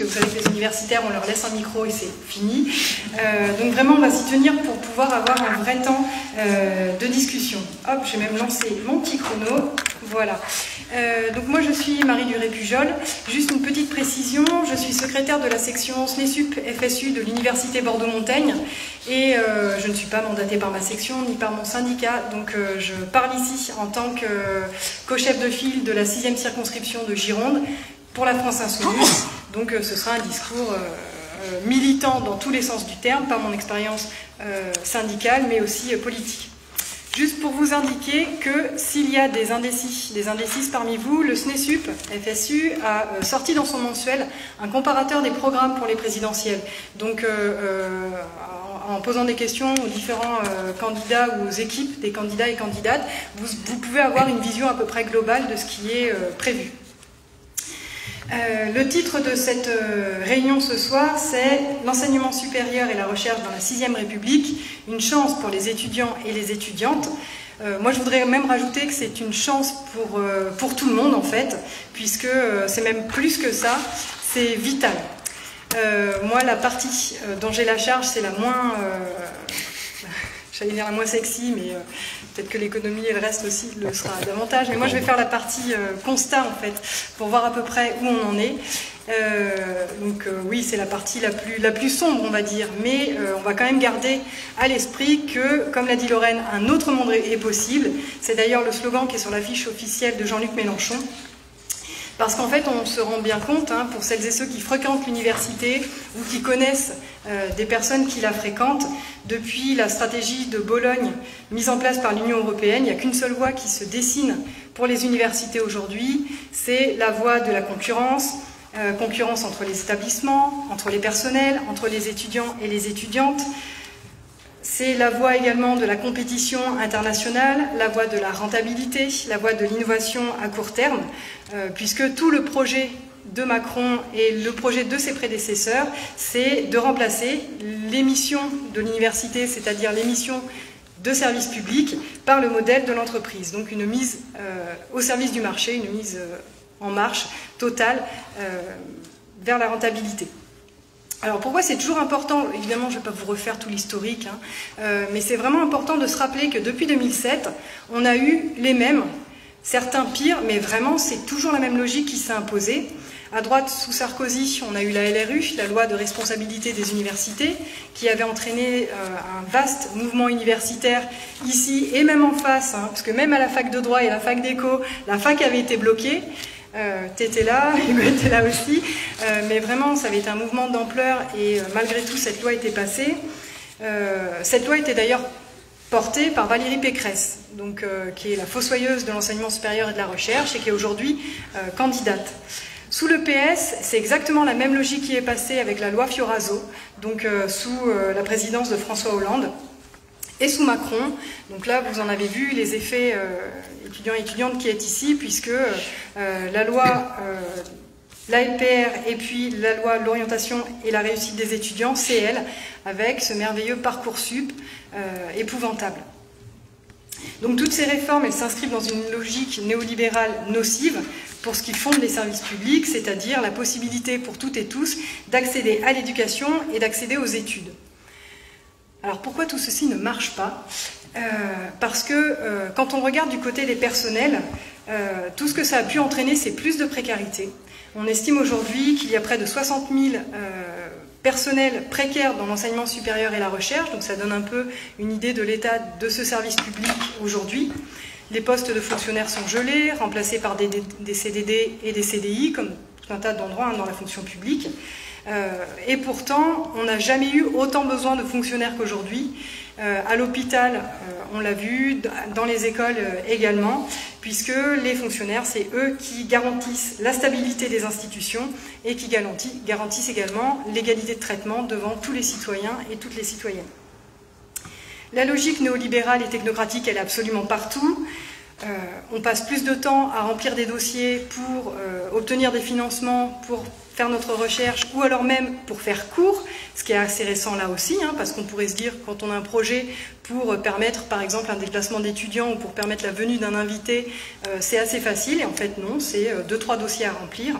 que vous savez que les universitaires, on leur laisse un micro et c'est fini. Donc vraiment, on va s'y tenir pour pouvoir avoir un vrai temps de discussion. Hop, j'ai même lancé mon petit chrono. Voilà. Donc moi, je suis Marie Duré-Pujol. Juste une petite précision, je suis secrétaire de la section SNESUP FSU de l'Université Bordeaux-Montaigne et je ne suis pas mandatée par ma section ni par mon syndicat. Donc je parle ici en tant que co-chef de file de la 6e circonscription de Gironde pour la France Insoumise. Donc ce sera un discours militant dans tous les sens du terme, pas mon expérience syndicale, mais aussi politique. Juste pour vous indiquer que s'il y a des indécises parmi vous, le SNESUP FSU a sorti dans son mensuel un comparateur des programmes pour les présidentielles. Donc en posant des questions aux différents candidats ou aux équipes des candidats et candidates, vous pouvez avoir une vision à peu près globale de ce qui est prévu. Le titre de cette réunion ce soir, c'est « L'enseignement supérieur et la recherche dans la 6e République, une chance pour les étudiants et les étudiantes ». Moi, je voudrais même rajouter que c'est une chance pour tout le monde, en fait, puisque c'est même plus que ça, c'est vital. Moi, la partie dont j'ai la charge, c'est la moins... j'allais dire la moins sexy, mais peut-être que l'économie et le reste aussi le sera davantage. Mais moi, je vais faire la partie constat, en fait, pour voir à peu près où on en est. Oui, c'est la partie la plus sombre, on va dire. Mais on va quand même garder à l'esprit que, comme l'a dit Lorraine, un autre monde est possible. C'est d'ailleurs le slogan qui est sur l'affiche officielle de Jean-Luc Mélenchon. Parce qu'en fait, on se rend bien compte, hein, pour celles et ceux qui fréquentent l'université ou qui connaissent des personnes qui la fréquentent, depuis la stratégie de Bologne mise en place par l'Union européenne, il n'y a qu'une seule voie qui se dessine pour les universités aujourd'hui, c'est la voie de la concurrence, concurrence entre les établissements, entre les personnels, entre les étudiants et les étudiantes. C'est la voie également de la compétition internationale, la voie de la rentabilité, la voie de l'innovation à court terme, puisque tout le projet de Macron et le projet de ses prédécesseurs, c'est de remplacer les missions de l'université, c'est-à-dire les missions de service public, par le modèle de l'entreprise. Donc une mise au service du marché, une mise en marche totale vers la rentabilité. Alors pourquoi c'est toujours important, évidemment je ne vais pas vous refaire tout l'historique, hein, mais c'est vraiment important de se rappeler que depuis 2007, on a eu les mêmes, certains pires, mais vraiment c'est toujours la même logique qui s'est imposée. À droite, sous Sarkozy, on a eu la LRU, la loi de responsabilité des universités, qui avait entraîné un vaste mouvement universitaire ici et même en face, hein, parce que même à la fac de droit et à la fac d'éco, la fac avait été bloquée. T'étais là, Hugo était là aussi, mais vraiment ça avait été un mouvement d'ampleur et malgré tout cette loi était passée. Cette loi était d'ailleurs portée par Valérie Pécresse, donc, qui est la fossoyeuse de l'enseignement supérieur et de la recherche et qui est aujourd'hui candidate. Sous le PS, c'est exactement la même logique qui est passée avec la loi Fioraso, donc sous la présidence de François Hollande. Et sous Macron, donc là vous en avez vu les effets étudiants et étudiantes qui est ici, puisque la loi, la LPR et puis la loi de l'orientation et la réussite des étudiants, c'est elle, avec ce merveilleux Parcoursup épouvantable. Donc toutes ces réformes, elles s'inscrivent dans une logique néolibérale nocive pour ce qui fonde les services publics, c'est-à-dire la possibilité pour toutes et tous d'accéder à l'éducation et d'accéder aux études. Alors pourquoi tout ceci ne marche pas? Parce que quand on regarde du côté des personnels, tout ce que ça a pu entraîner, c'est plus de précarité. On estime aujourd'hui qu'il y a près de 60 000 personnels précaires dans l'enseignement supérieur et la recherche, donc ça donne un peu une idée de l'état de ce service public aujourd'hui. Les postes de fonctionnaires sont gelés, remplacés par des CDD et des CDI, comme tout un tas d'endroits dans la fonction publique. Et pourtant, on n'a jamais eu autant besoin de fonctionnaires qu'aujourd'hui. À l'hôpital, on l'a vu, dans les écoles également, puisque les fonctionnaires, c'est eux qui garantissent la stabilité des institutions et qui garantissent également l'égalité de traitement devant tous les citoyens et toutes les citoyennes. La logique néolibérale et technocratique, elle est absolument partout. On passe plus de temps à remplir des dossiers pour obtenir des financements, pour faire notre recherche, ou alors même pour faire cours, ce qui est assez récent là aussi, hein, parce qu'on pourrait se dire, quand on a un projet pour permettre par exemple un déplacement d'étudiants ou pour permettre la venue d'un invité, c'est assez facile, et en fait non, c'est 2-3 dossiers à remplir.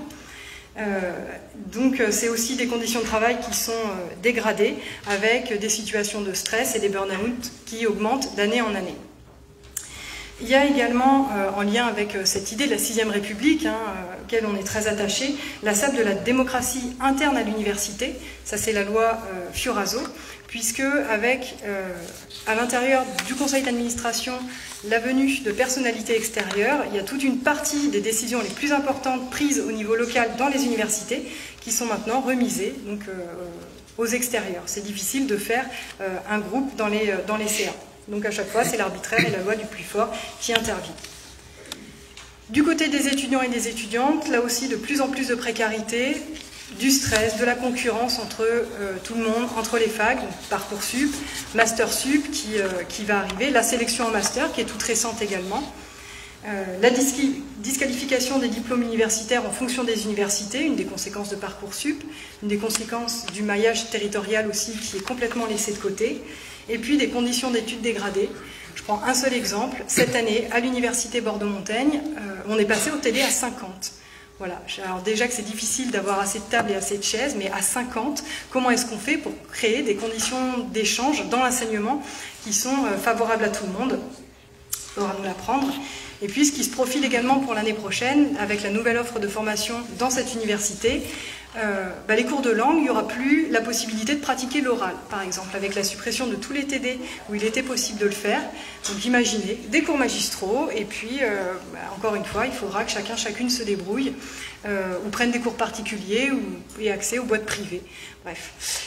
Donc c'est aussi des conditions de travail qui sont dégradées, avec des situations de stress et des burn-out qui augmentent d'année en année. Il y a également, en lien avec cette idée de la 6e République, auquel on est très attaché, la sable de la démocratie interne à l'université. Ça, c'est la loi Fioraso, puisque avec, à l'intérieur du conseil d'administration, la venue de personnalités extérieures, il y a toute une partie des décisions les plus importantes prises au niveau local dans les universités qui sont maintenant remisées donc, aux extérieurs. C'est difficile de faire un groupe dans les CA. Donc à chaque fois, c'est l'arbitraire et la loi du plus fort qui intervient. Du côté des étudiants et des étudiantes, là aussi de plus en plus de précarité, du stress, de la concurrence entre tout le monde, entre les facs, Parcoursup, Mastersup qui va arriver, la sélection en master qui est toute récente également, la disqualification des diplômes universitaires en fonction des universités, une des conséquences de Parcoursup, une des conséquences du maillage territorial aussi qui est complètement laissé de côté, et puis des conditions d'études dégradées. Je prends un seul exemple. Cette année, à l'université Bordeaux-Montaigne, on est passé au TD à 50. Voilà. Alors déjà que c'est difficile d'avoir assez de tables et assez de chaises, mais à 50, comment est-ce qu'on fait pour créer des conditions d'échange dans l'enseignement qui sont favorables à tout le monde? Il faudra nous l'apprendre. Et puis ce qui se profile également pour l'année prochaine, avec la nouvelle offre de formation dans cette université, les cours de langue, il n'y aura plus la possibilité de pratiquer l'oral, par exemple, avec la suppression de tous les TD où il était possible de le faire. Donc imaginez, des cours magistraux, et puis, encore une fois, il faudra que chacune se débrouille, ou prenne des cours particuliers, ou ait accès aux boîtes privées. Bref.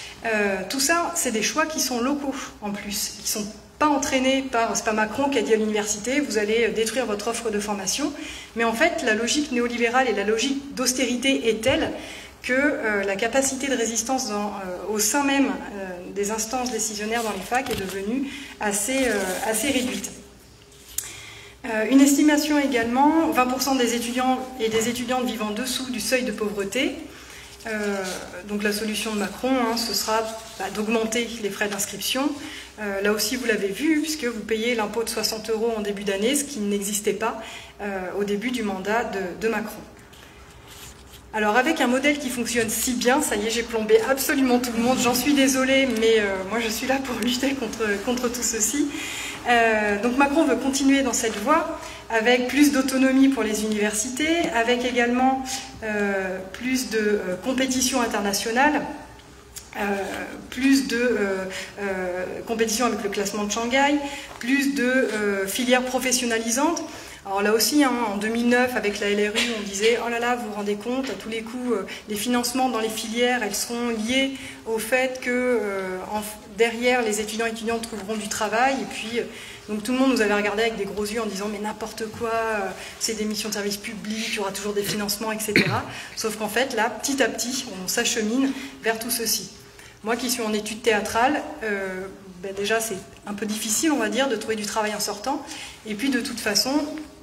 Tout ça, c'est des choix qui sont locaux, en plus, qui sont pas entraîné par, c'est pas Macron qui a dit à l'université, vous allez détruire votre offre de formation, mais en fait la logique néolibérale et la logique d'austérité est telle que la capacité de résistance au sein même des instances décisionnaires dans les facs est devenue assez réduite. Une estimation également, 20% des étudiants et des étudiantes vivant en dessous du seuil de pauvreté. Donc la solution de Macron, ce sera d'augmenter les frais d'inscription. Là aussi, vous l'avez vu, puisque vous payez l'impôt de 60 € en début d'année, ce qui n'existait pas au début du mandat de Macron. Alors avec un modèle qui fonctionne si bien, ça y est, j'ai plombé absolument tout le monde, j'en suis désolée, mais moi je suis là pour lutter contre tout ceci. Donc Macron veut continuer dans cette voie, avec plus d'autonomie pour les universités, avec également plus de compétition internationale, plus de compétition avec le classement de Shanghai, plus de filières professionnalisantes. Alors là aussi, en 2009, avec la LRU, on disait « Oh là là, vous vous rendez compte, à tous les coups, les financements dans les filières, elles seront liées au fait que derrière, les étudiants et étudiantes trouveront du travail. » Et puis, donc tout le monde nous avait regardé avec des gros yeux en disant « Mais n'importe quoi, c'est des missions de service public, il y aura toujours des financements, etc. » Sauf qu'en fait, là, petit à petit, on s'achemine vers tout ceci. Moi qui suis en études théâtrales, déjà c'est un peu difficile, on va dire, de trouver du travail en sortant. Et puis de toute façon,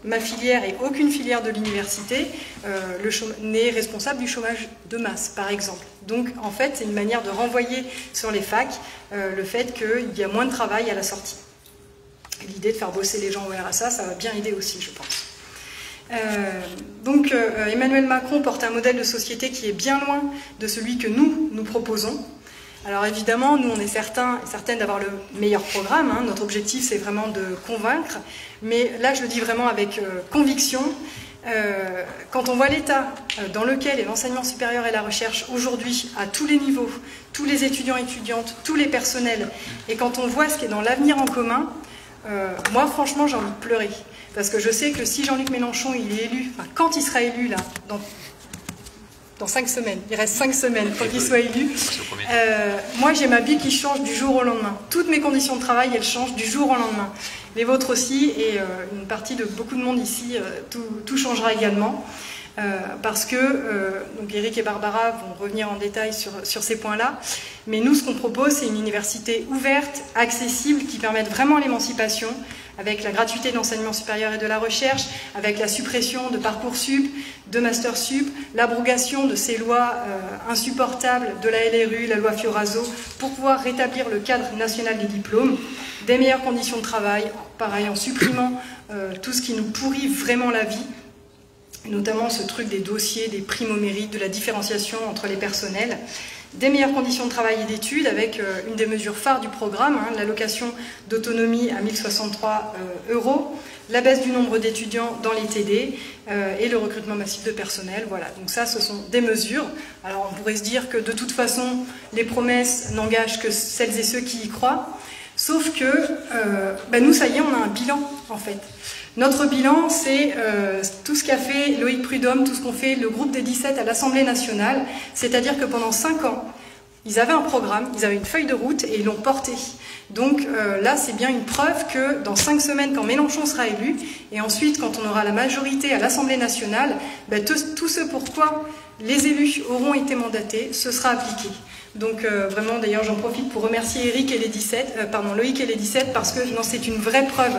ma filière et aucune filière de l'université n'est responsable du chômage de masse, par exemple. Donc en fait, c'est une manière de renvoyer sur les facs le fait qu'il y a moins de travail à la sortie. L'idée de faire bosser les gens au RSA, ça va bien aider aussi, je pense. Donc Emmanuel Macron porte un modèle de société qui est bien loin de celui que nous proposons. Alors évidemment, nous on est certaines d'avoir le meilleur programme, notre objectif c'est vraiment de convaincre, mais là je le dis vraiment avec conviction, quand on voit l'état dans lequel est l'enseignement supérieur et la recherche aujourd'hui à tous les niveaux, tous les étudiants et étudiantes, tous les personnels, et quand on voit ce qui est dans l'avenir en commun, moi franchement j'ai envie de pleurer, parce que je sais que si Jean-Luc Mélenchon il est élu, enfin quand il sera élu là, dans 5 semaines, il reste 5 semaines pour qu'il soit élu. Moi, j'ai ma vie qui change du jour au lendemain. Toutes mes conditions de travail, elles changent du jour au lendemain. Les vôtres aussi, et une partie de beaucoup de monde ici, tout changera également. Parce que, donc Eric et Barbara vont revenir en détail sur ces points-là, mais nous, ce qu'on propose, c'est une université ouverte, accessible, qui permette vraiment l'émancipation, avec la gratuité de l'enseignement supérieur et de la recherche, avec la suppression de Parcoursup, de Mastersup, l'abrogation de ces lois insupportables de la LRU, la loi Fioraso, pour pouvoir rétablir le cadre national des diplômes, des meilleures conditions de travail, pareil en supprimant tout ce qui nous pourrit vraiment la vie, notamment ce truc des dossiers, des primes au mérite, de la différenciation entre les personnels, des meilleures conditions de travail et d'études avec une des mesures phares du programme, l'allocation d'autonomie à 1063 €, la baisse du nombre d'étudiants dans les TD et le recrutement massif de personnel. Voilà, donc ça, ce sont des mesures. Alors on pourrait se dire que de toute façon, les promesses n'engagent que celles et ceux qui y croient, sauf que nous, ça y est, on a un bilan en fait. Notre bilan, c'est tout ce qu'a fait Loïc Prudhomme, tout ce qu'ont fait le groupe des 17 à l'Assemblée nationale, c'est-à-dire que pendant 5 ans, ils avaient un programme, ils avaient une feuille de route et ils l'ont porté. Donc là, c'est bien une preuve que dans 5 semaines, quand Mélenchon sera élu, et ensuite quand on aura la majorité à l'Assemblée nationale, tout ce pourquoi les élus auront été mandatés, ce sera appliqué. Donc vraiment, d'ailleurs, j'en profite pour remercier Loïc et les 17, parce que non, c'est une vraie preuve.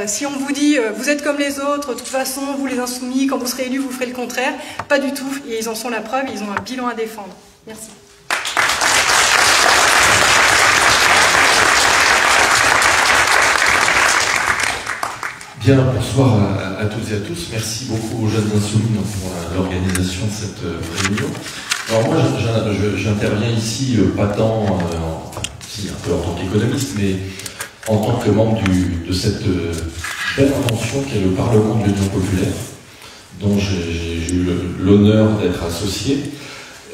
Si on vous dit, vous êtes comme les autres, de toute façon, vous les insoumis, quand vous serez élus, vous ferez le contraire, pas du tout. Et ils en sont la preuve, ils ont un bilan à défendre. Merci. Bien, bonsoir à toutes et à tous. Merci beaucoup aux Jeunes Insoumis pour l'organisation de cette réunion. Alors moi, j'interviens ici pas tant, si un peu en tant qu'économiste, mais en tant que membre de cette belle invention qu'est le Parlement de l'Union populaire, dont j'ai eu l'honneur d'être associé,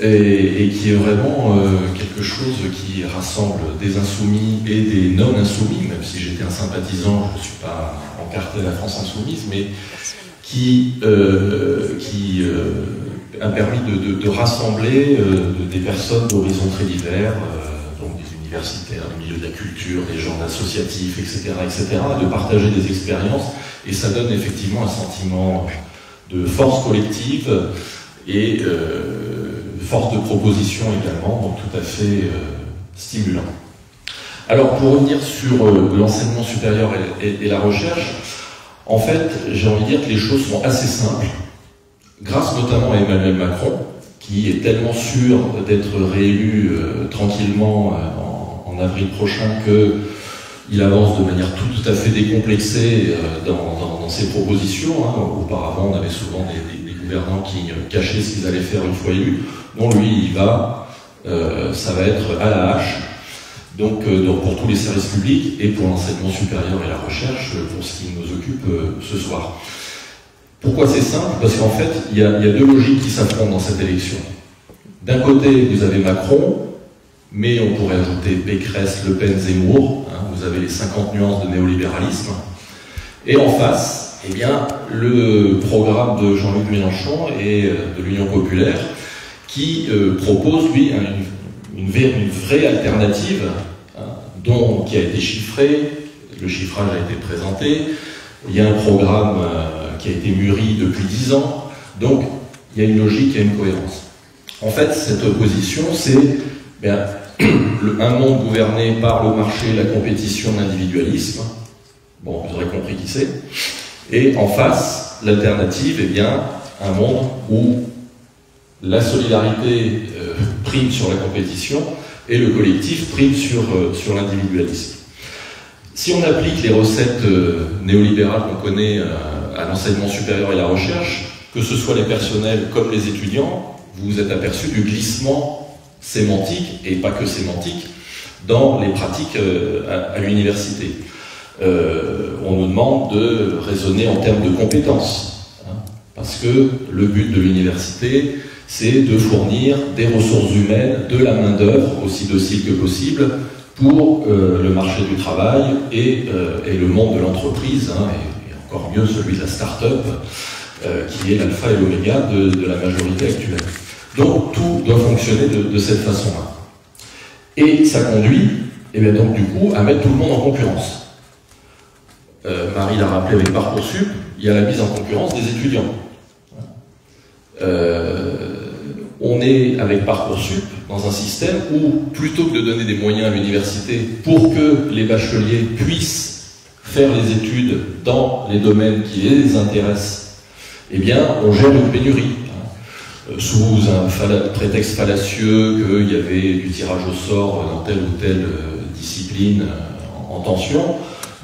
et qui est vraiment quelque chose qui rassemble des insoumis et des non-insoumis, même si j'étais un sympathisant, je ne suis pas encarté à la France insoumise, mais qui a permis de rassembler des personnes d'horizons très divers, donc des universitaires, du milieu de la culture, des gens associatifs, etc., de partager des expériences, et ça donne effectivement un sentiment de force collective et force de proposition également, donc tout à fait stimulant. Alors pour revenir sur l'enseignement supérieur et la recherche, en fait, j'ai envie de dire que les choses sont assez simples, grâce notamment à Emmanuel Macron, qui est tellement sûr d'être réélu tranquillement en avril prochain qu'il avance de manière tout à fait décomplexée dans ses propositions. Auparavant, on avait souvent des gouvernants qui cachaient ce qu'ils allaient faire une fois élus. Bon, lui, il va, ça va être à la hache, donc pour tous les services publics et pour l'enseignement supérieur et la recherche, pour ce qui nous occupe ce soir. Pourquoi c'est simple? Parce qu'en fait, il y a deux logiques qui s'affrontent dans cette élection. D'un côté, vous avez Macron, mais on pourrait ajouter Pécresse, Le Pen, Zemmour, vous avez les 50 nuances de néolibéralisme. Et en face, eh bien, le programme de Jean-Luc Mélenchon et de l'Union populaire, qui propose, lui, une vraie alternative, qui a été chiffrée, le chiffrage a été présenté, il y a un programme qui a été mûri depuis 10 ans, donc il y a une logique, il y a une cohérence. En fait, cette opposition, c'est un monde gouverné par le marché, la compétition, l'individualisme. Bon, vous aurez compris qui c'est. Et en face, l'alternative, eh bien, un monde où la solidarité prime sur la compétition et le collectif prime sur l'individualisme. Si on applique les recettes néolibérales qu'on connaît à l'enseignement supérieur et la recherche, que ce soit les personnels comme les étudiants, vous vous êtes aperçu du glissement sémantique, et pas que sémantique, dans les pratiques à l'université. On nous demande de raisonner en termes de compétences, parce que le but de l'université, c'est de fournir des ressources humaines, de la main-d'œuvre, aussi docile que possible, pour le marché du travail et le monde de l'entreprise, et encore mieux celui de la start-up, qui est l'alpha et l'oméga de la majorité actuelle. Donc tout doit fonctionner de cette façon-là. Et ça conduit, donc du coup, à mettre tout le monde en concurrence. Marie l'a rappelé avec Parcoursup, il y a la mise en concurrence des étudiants. On est avec Parcoursup dans un système où, plutôt que de donner des moyens à l'université pour que les bacheliers puissent faire les études dans les domaines qui les intéressent, eh bien, on gère une pénurie. Sous un prétexte fallacieux qu'il y avait du tirage au sort dans telle ou telle discipline en tension,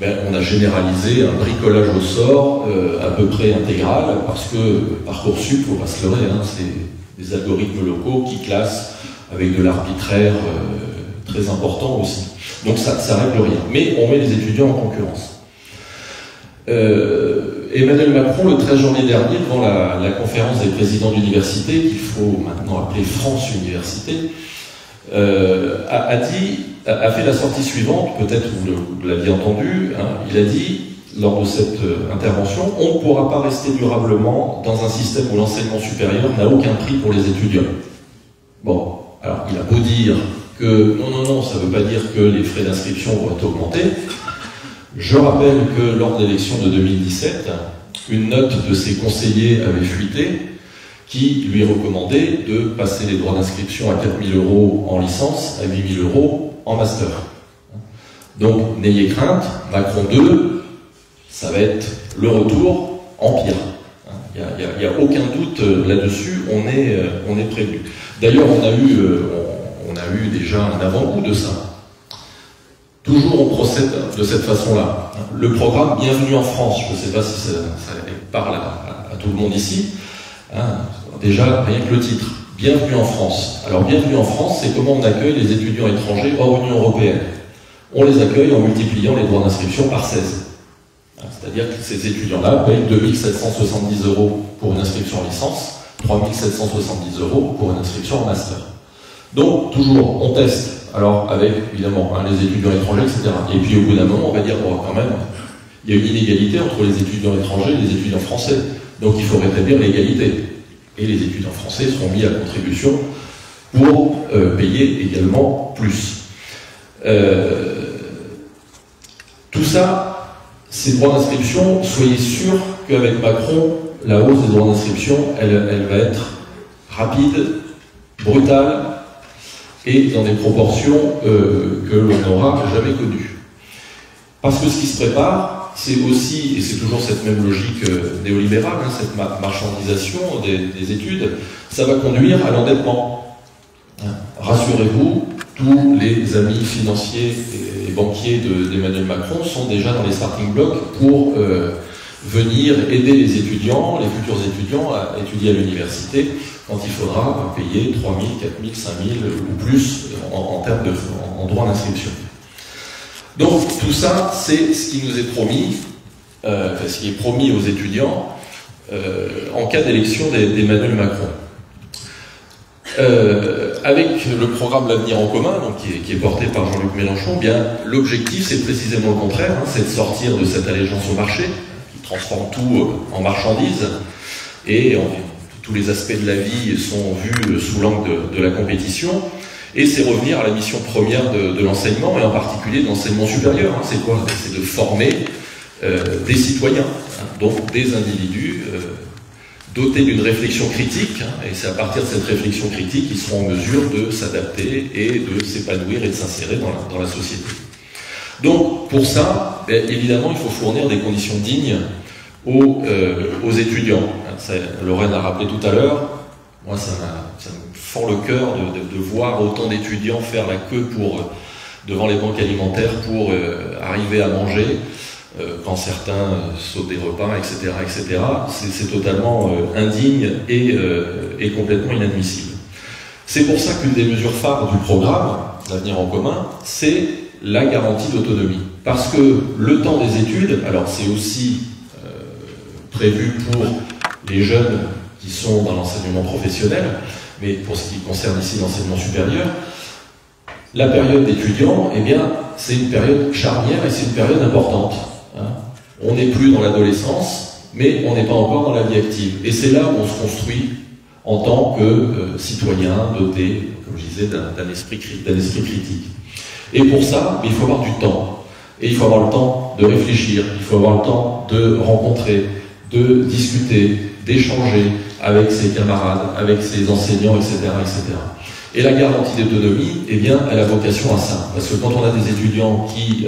on a généralisé un bricolage au sort à peu près intégral, parce que Parcoursup, il ne faut pas se leurrer, hein, c'est des algorithmes locaux qui classent avec de l'arbitraire très important aussi. Donc ça règle rien. Mais on met les étudiants en concurrence. Emmanuel Macron, le 13 janvier dernier, devant la conférence des présidents d'université, qu'il faut maintenant appeler France Université, a fait la sortie suivante, peut-être vous l'aviez entendu, hein, il a dit, lors de cette intervention, on ne pourra pas rester durablement dans un système où l'enseignement supérieur n'a aucun prix pour les étudiants. Bon, alors il a beau dire que non, ça ne veut pas dire que les frais d'inscription vont être augmentés. Je rappelle que lors de l'élection de 2017, une note de ses conseillers avait fuité qui lui recommandait de passer les droits d'inscription à 4 000 € en licence, à 8 000 € en master. Donc n'ayez crainte, Macron 2, ça va être le retour en pire. Il n'y a aucun doute là-dessus, on est prévenu. D'ailleurs, on a eu déjà un avant-goût de ça. Toujours on procède de cette façon-là. Le programme Bienvenue en France, je ne sais pas si ça parle à tout le monde ici, hein, déjà rien que le titre, Bienvenue en France. Alors Bienvenue en France, c'est comment on accueille les étudiants étrangers hors Union Européenne. On les accueille en multipliant les droits d'inscription par 16. C'est-à-dire que ces étudiants-là payent 2 770 € pour une inscription en licence, 3 770 € pour une inscription en master. Donc, toujours, on teste. Alors, avec, évidemment, les étudiants étrangers, etc. Et puis, au bout d'un moment, on va dire, bon, quand même, il y a une inégalité entre les étudiants étrangers et les étudiants français. Donc, il faut rétablir l'égalité. Et les étudiants français seront mis à contribution pour payer également plus. Tout ça, ces droits d'inscription, soyez sûrs qu'avec Macron, la hausse des droits d'inscription, elle va être rapide, brutale, et dans des proportions que l'on n'aura jamais connues. Parce que ce qui se prépare, c'est aussi, et c'est toujours cette même logique néolibérale, hein, cette marchandisation des études, ça va conduire à l'endettement. Rassurez-vous, tous les amis financiers et banquiers d'Emmanuel Macron sont déjà dans les starting blocks pour venir aider les étudiants, les futurs étudiants à étudier à l'université quand il faudra payer 3 000, 4 000, 5 000 ou plus en droit d'inscription. Donc tout ça, c'est ce qui nous est promis, ce qui est promis aux étudiants en cas d'élection d'Emmanuel Macron. Avec le programme L'Avenir en commun, donc, qui est porté par Jean-Luc Mélenchon, bien l'objectif c'est précisément le contraire, hein, c'est de sortir de cette allégeance au marché, qui transforme tout en marchandises, et tous les aspects de la vie sont vus sous l'angle de la compétition, et c'est revenir à la mission première de l'enseignement, et en particulier de l'enseignement supérieur. Hein. C'est quoi? C'est de former des citoyens, hein, donc des individus dotés d'une réflexion critique, hein, et c'est à partir de cette réflexion critique qu'ils seront en mesure de s'adapter et de s'épanouir et de s'insérer dans la société. Donc, pour ça, évidemment, il faut fournir des conditions dignes aux étudiants. Lorraine a rappelé tout à l'heure, moi ça me fend le cœur de voir autant d'étudiants faire la queue devant les banques alimentaires pour arriver à manger, quand certains sautent des repas, etc. etc. C'est totalement indigne et complètement inadmissible. C'est pour ça qu'une des mesures phares du programme L'Avenir en commun, c'est la garantie d'autonomie. Parce que le temps des études, alors c'est aussi prévu pour les jeunes qui sont dans l'enseignement professionnel, mais pour ce qui concerne ici l'enseignement supérieur, la période d'étudiant, eh bien, c'est une période charnière et c'est une période importante. Hein. On n'est plus dans l'adolescence, mais on n'est pas encore dans la vie active. Et c'est là où on se construit en tant que citoyen doté, comme je disais, d'un esprit critique. Et pour ça, il faut avoir du temps. Et il faut avoir le temps de réfléchir, il faut avoir le temps de rencontrer, de discuter, d'échanger avec ses camarades, avec ses enseignants, etc., etc. Et la garantie d'autonomie, eh bien, elle a vocation à ça. Parce que quand on a des étudiants qui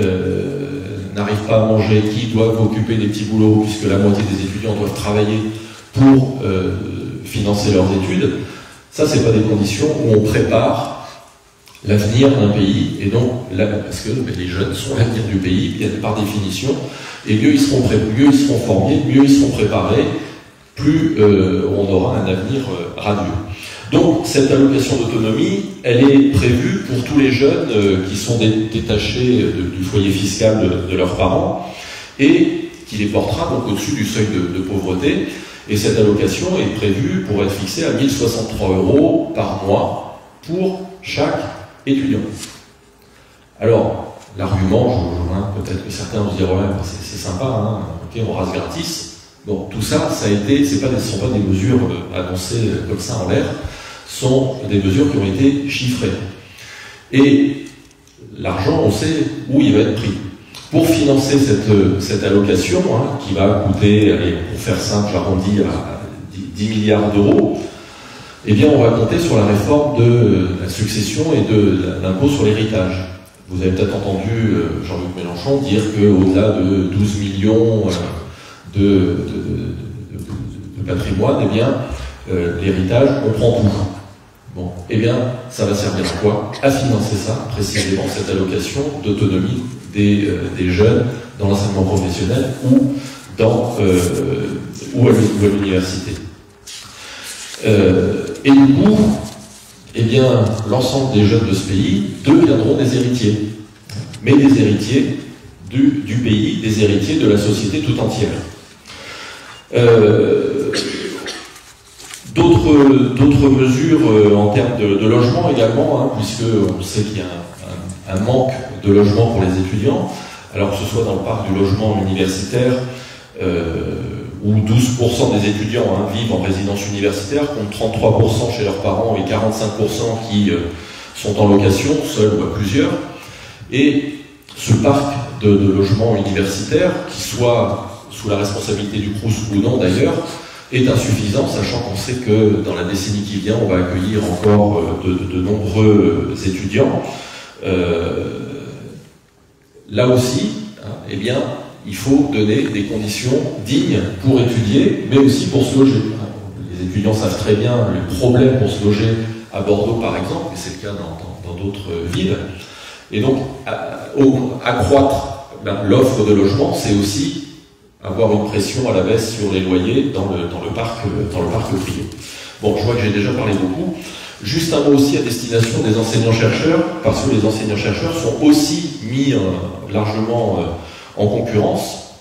n'arrivent pas à manger, qui doivent occuper des petits boulots, puisque la moitié des étudiants doivent travailler pour financer leurs études, ça, c'est pas des conditions où on prépare l'avenir d'un pays, et donc, parce que les jeunes sont l'avenir du pays, bien par définition, et mieux ils seront formés, mieux ils seront préparés, plus on aura un avenir radieux. Donc, cette allocation d'autonomie, elle est prévue pour tous les jeunes qui sont détachés du foyer fiscal de leurs parents, et qui les portera donc au-dessus du seuil de pauvreté, et cette allocation est prévue pour être fixée à 1 063 € par mois pour chaque étudiant. Alors, l'argument, peut-être que certains vont se dire, ouais, c'est sympa, hein, ok, on rase gratis. Bon, tout ça, ce ne sont pas des mesures annoncées comme ça en l'air, sont des mesures qui ont été chiffrées. Et l'argent, on sait où il va être pris. Pour financer cette allocation, hein, qui va coûter, allez, pour faire simple, j'arrondis à 10 milliards d'euros, eh bien, on va compter sur la réforme de la succession et de l'impôt sur l'héritage. Vous avez peut-être entendu Jean-Luc Mélenchon dire qu'au-delà de 12 millions de patrimoine, eh bien, l'héritage, on prend tout. Bon, eh bien, ça va servir à quoi? À financer ça, précisément, cette allocation d'autonomie des jeunes dans l'enseignement professionnel ou à l'université. Et du coup, eh bien, l'ensemble des jeunes de ce pays deviendront des héritiers. Mais des héritiers du pays, des héritiers de la société tout entière. D'autres mesures en termes de logement également, hein, puisque on sait qu'il y a un manque de logement pour les étudiants, alors que ce soit dans le parc du logement universitaire, où 12% des étudiants vivent en résidence universitaire, contre 33% chez leurs parents et 45% qui sont en location, seuls ou à plusieurs. Et ce parc de logements universitaires, qui soit sous la responsabilité du Crous ou non d'ailleurs, est insuffisant, sachant qu'on sait que dans la décennie qui vient, on va accueillir encore de nombreux étudiants. Là aussi, eh bien, il faut donner des conditions dignes pour étudier, mais aussi pour se loger. Les étudiants savent très bien le problème pour se loger à Bordeaux, par exemple, et c'est le cas dans d'autres villes. Et donc, accroître l'offre de logement, c'est aussi avoir une pression à la baisse sur les loyers dans le parc privé. Bon, je vois que j'ai déjà parlé beaucoup. Juste un mot aussi à destination des enseignants-chercheurs, parce que les enseignants-chercheurs sont aussi mis largement en concurrence,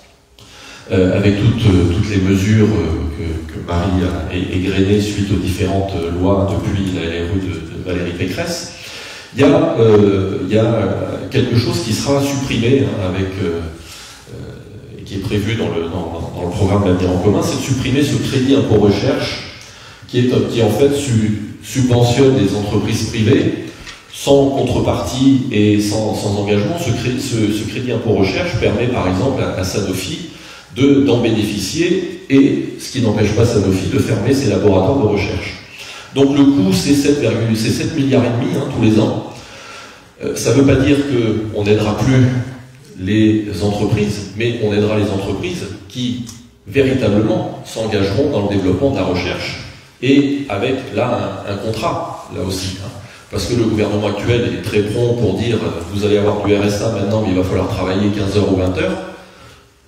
avec toutes les mesures que Marie a égrenées suite aux différentes lois depuis la LRE de Valérie Pécresse. Il y a quelque chose qui sera supprimé qui est prévu dans le programme L'Avenir en commun, c'est de supprimer ce crédit impôt recherche qui en fait subventionne des entreprises privées sans contrepartie et sans engagement. Ce crédit impôt recherche permet par exemple à Sanofi d'en bénéficier, et ce qui n'empêche pas Sanofi de fermer ses laboratoires de recherche. Donc le coût, c'est 7,5 milliards tous les ans. Ça ne veut pas dire qu'on n'aidera plus les entreprises, mais on aidera les entreprises qui véritablement s'engageront dans le développement de la recherche, et avec là un contrat, là aussi. Parce que le gouvernement actuel est très prompt pour dire vous allez avoir du RSA maintenant, mais il va falloir travailler 15 heures ou 20 heures.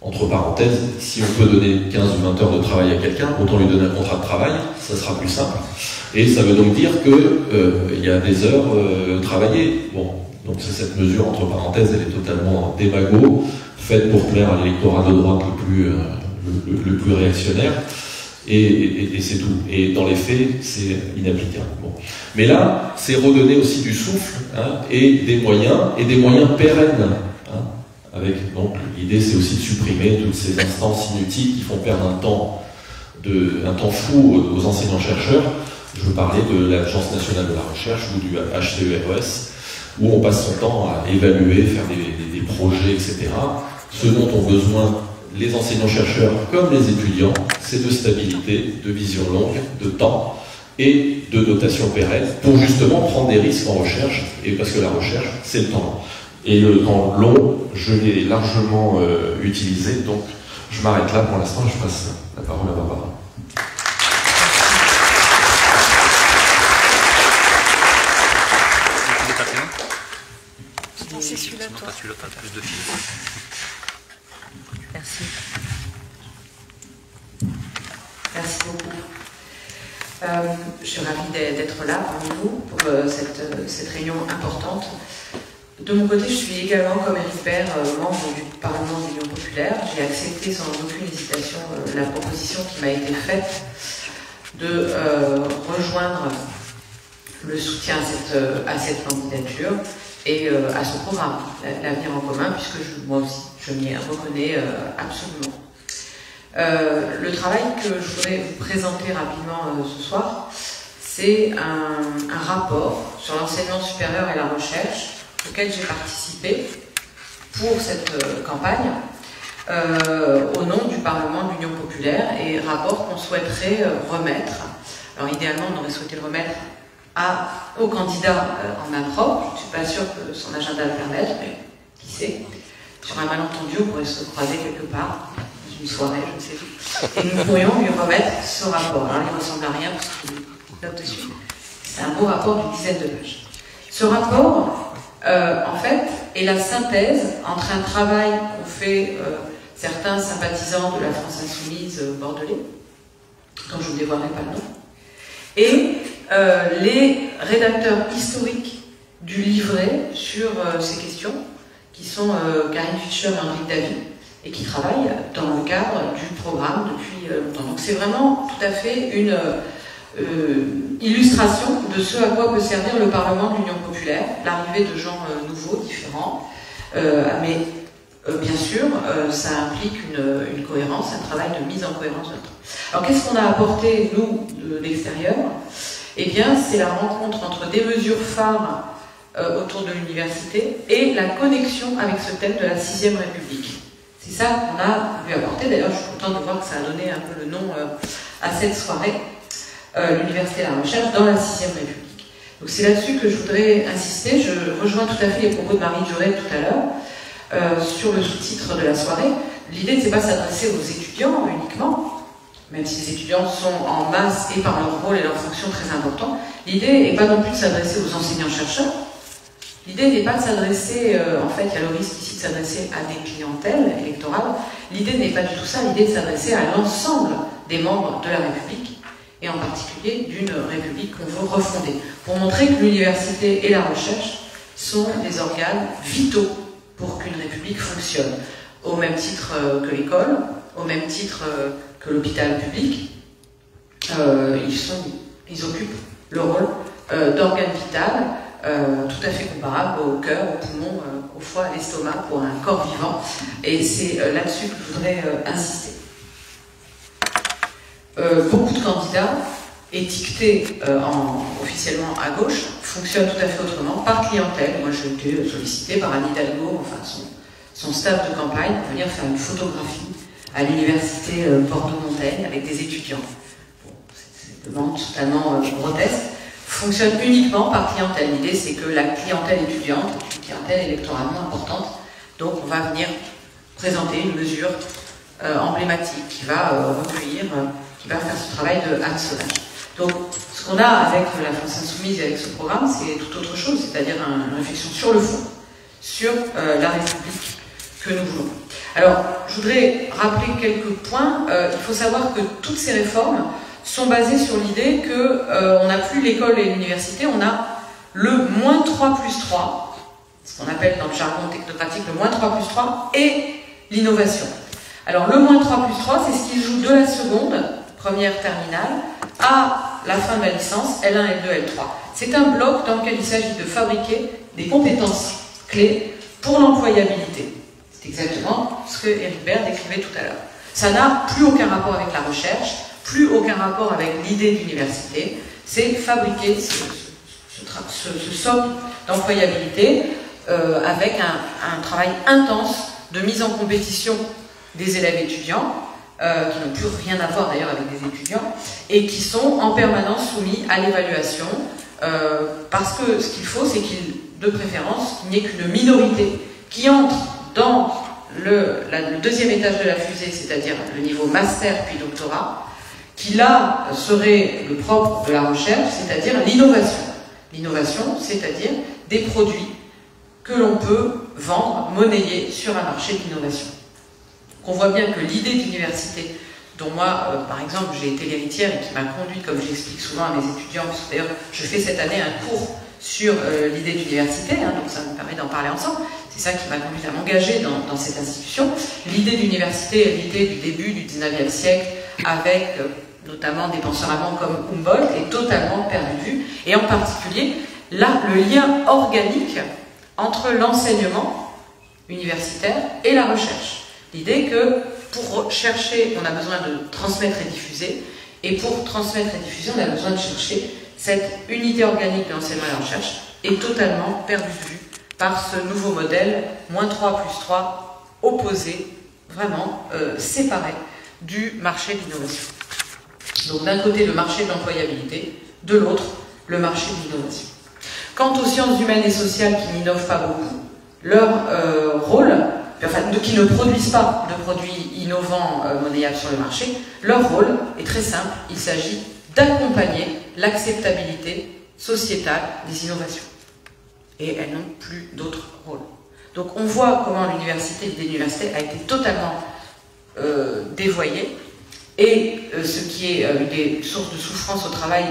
Entre parenthèses, si on peut donner 15 ou 20 heures de travail à quelqu'un, autant lui donner un contrat de travail, ça sera plus simple. Et ça veut donc dire qu'il y a des heures travaillées. Bon, donc c'est cette mesure, entre parenthèses, elle est totalement démago, faite pour plaire à l'électorat de droite le plus réactionnaire. Et c'est tout. Et dans les faits, c'est inapplicable. Bon. Mais là, c'est redonner aussi du souffle et des moyens pérennes. Avec, donc, l'idée, c'est aussi de supprimer toutes ces instances inutiles qui font perdre un temps fou aux enseignants-chercheurs. Je veux parler de l'Agence nationale de la recherche ou du HCERES, où on passe son temps à évaluer, faire des projets, etc. Ce dont ont besoin les enseignants-chercheurs comme les étudiants, c'est de stabilité, de vision longue, de temps et de dotation pérenne pour justement prendre des risques en recherche, et parce que la recherche, c'est le temps long. Et le temps long, je l'ai largement utilisé, donc je m'arrête là pour l'instant, je passe la parole à Barbara. C'est celui-là, toi. Merci. Merci beaucoup. Je suis ravie d'être là parmi vous pour cette réunion importante. De mon côté, je suis également, comme Éric Baird, membre du Parlement de l'Union populaire. J'ai accepté sans aucune hésitation la proposition qui m'a été faite de rejoindre le soutien à cette candidature et à ce programme, l'avenir en commun, puisque moi aussi, je m'y reconnais absolument. Le travail que je voudrais vous présenter rapidement ce soir, c'est un rapport sur l'enseignement supérieur et la recherche auquel j'ai participé pour cette campagne au nom du Parlement de l'Union populaire, et rapport qu'on souhaiterait remettre. Alors idéalement, on aurait souhaité le remettre au candidat en main propre. Je ne suis pas sûre que son agenda le permette, mais qui sait. Sur un malentendu, on pourrait se croiser quelque part, dans une soirée, je ne sais où. Et nous pourrions lui remettre ce rapport. Alors, il ne ressemble à rien parce qu'il note dessus. C'est un beau rapport d'une dizaine de pages. Ce rapport, en fait, est la synthèse entre un travail qu'ont fait certains sympathisants de la France Insoumise bordelais, dont je ne dévoilerai pas le nom, et les rédacteurs historiques du livret sur ces questions, qui sont Karine Fischer et Henri Davy, et qui travaillent dans le cadre du programme depuis longtemps. Donc c'est vraiment tout à fait une illustration de ce à quoi peut servir le Parlement de l'Union populaire, l'arrivée de gens nouveaux, différents, mais bien sûr, ça implique une cohérence, un travail de mise en cohérence de notre. Alors qu'est-ce qu'on a apporté, nous, de l'extérieur? Eh bien, c'est la rencontre entre des mesures phares autour de l'université et la connexion avec ce thème de la 6e République. C'est ça qu'on a voulu apporter. D'ailleurs, je suis contente de voir que ça a donné un peu le nom à cette soirée, l'université et la recherche dans la 6e République. Donc c'est là-dessus que je voudrais insister. Je rejoins tout à fait les propos de Marie Duret tout à l'heure sur le sous-titre de la soirée. L'idée, c'est pas s'adresser aux étudiants uniquement, même si les étudiants sont en masse et par leur rôle et leur fonction très importants. L'idée n'est pas non plus de s'adresser aux enseignants-chercheurs. L'idée n'est pas de s'adresser, en fait, il y a le risque ici de s'adresser à des clientèles électorales. L'idée n'est pas du tout ça, l'idée est de s'adresser à l'ensemble des membres de la République, et en particulier d'une République qu'on veut refonder, pour montrer que l'université et la recherche sont des organes vitaux pour qu'une République fonctionne, au même titre que l'école, au même titre que l'hôpital public. Ils occupent le rôle d'organe vital, tout à fait comparable au cœur, au poumon, au foie, à l'estomac pour un corps vivant. Et c'est là-dessus que je voudrais insister. Beaucoup de candidats étiquetés officiellement à gauche fonctionnent tout à fait autrement, par clientèle. Moi, j'ai été sollicitée par Anne Hidalgo, enfin son staff de campagne, pour venir faire une photographie à l'université Bordeaux-Montaigne avec des étudiants. Bon, c'est totalement grotesque. Fonctionne uniquement par clientèle. L'idée, c'est que la clientèle étudiante est une clientèle électoralement importante. Donc, on va venir présenter une mesure emblématique qui va recueillir, qui va faire ce travail de hameçonnage. Donc, ce qu'on a avec la France Insoumise et avec ce programme, c'est tout autre chose, c'est-à-dire une réflexion sur le fond, sur la République que nous voulons. Alors, je voudrais rappeler quelques points. Il faut savoir que toutes ces réformes sont basées sur l'idée qu'on n'a plus l'école et l'université, on a le -3+3, ce qu'on appelle dans le jargon technocratique le -3+3, et l'innovation. Alors le -3+3, c'est ce qui joue de la seconde, première terminale, à la fin de la licence, L1, L2, L3. C'est un bloc dans lequel il s'agit de fabriquer des compétences clés pour l'employabilité. C'est exactement ce que Éric Baird décrivait tout à l'heure. Ça n'a plus aucun rapport avec la recherche, plus aucun rapport avec l'idée d'université, c'est fabriquer ce socle d'employabilité avec un travail intense de mise en compétition des élèves étudiants, qui n'ont plus rien à voir d'ailleurs avec des étudiants, et qui sont en permanence soumis à l'évaluation, parce que ce qu'il faut, c'est de préférence, qu'il n'y ait qu'une minorité qui entre dans le deuxième étage de la fusée, c'est-à-dire le niveau master puis doctorat, qui là serait le propre de la recherche, c'est-à-dire l'innovation. L'innovation, c'est-à-dire des produits que l'on peut vendre, monnayer sur un marché de l'innovation. On voit bien que l'idée d'université, dont moi, par exemple, j'ai été l'héritière et qui m'a conduite, comme j'explique souvent à mes étudiants, parce que d'ailleurs, je fais cette année un cours sur l'idée d'université, hein, donc ça me permet d'en parler ensemble. C'est ça qui m'a conduite à m'engager dans cette institution. L'idée d'université, l'idée du début du 19e siècle, avec notamment des penseurs allemands comme Humboldt, est totalement perdue de vue, et en particulier, là, le lien organique entre l'enseignement universitaire et la recherche. L'idée que pour chercher, on a besoin de transmettre et diffuser, et pour transmettre et diffuser, on a besoin de chercher. Cette unité organique de l'enseignement et de la recherche est totalement perdue de vue par ce nouveau modèle, -3+3, opposé, vraiment séparé du marché de l'innovation. Donc d'un côté, le marché de l'employabilité, de l'autre, le marché de l'innovation. Quant aux sciences humaines et sociales qui n'innovent pas beaucoup, leur rôle, enfin, qui ne produisent pas de produits innovants monnayables sur le marché, leur rôle est très simple, il s'agit d'accompagner l'acceptabilité sociétale des innovations. Et elles n'ont plus d'autre rôle. Donc on voit comment l'université, l'idée de l'université a été totalement dévoyée, et ce qui est une des sources de souffrance au travail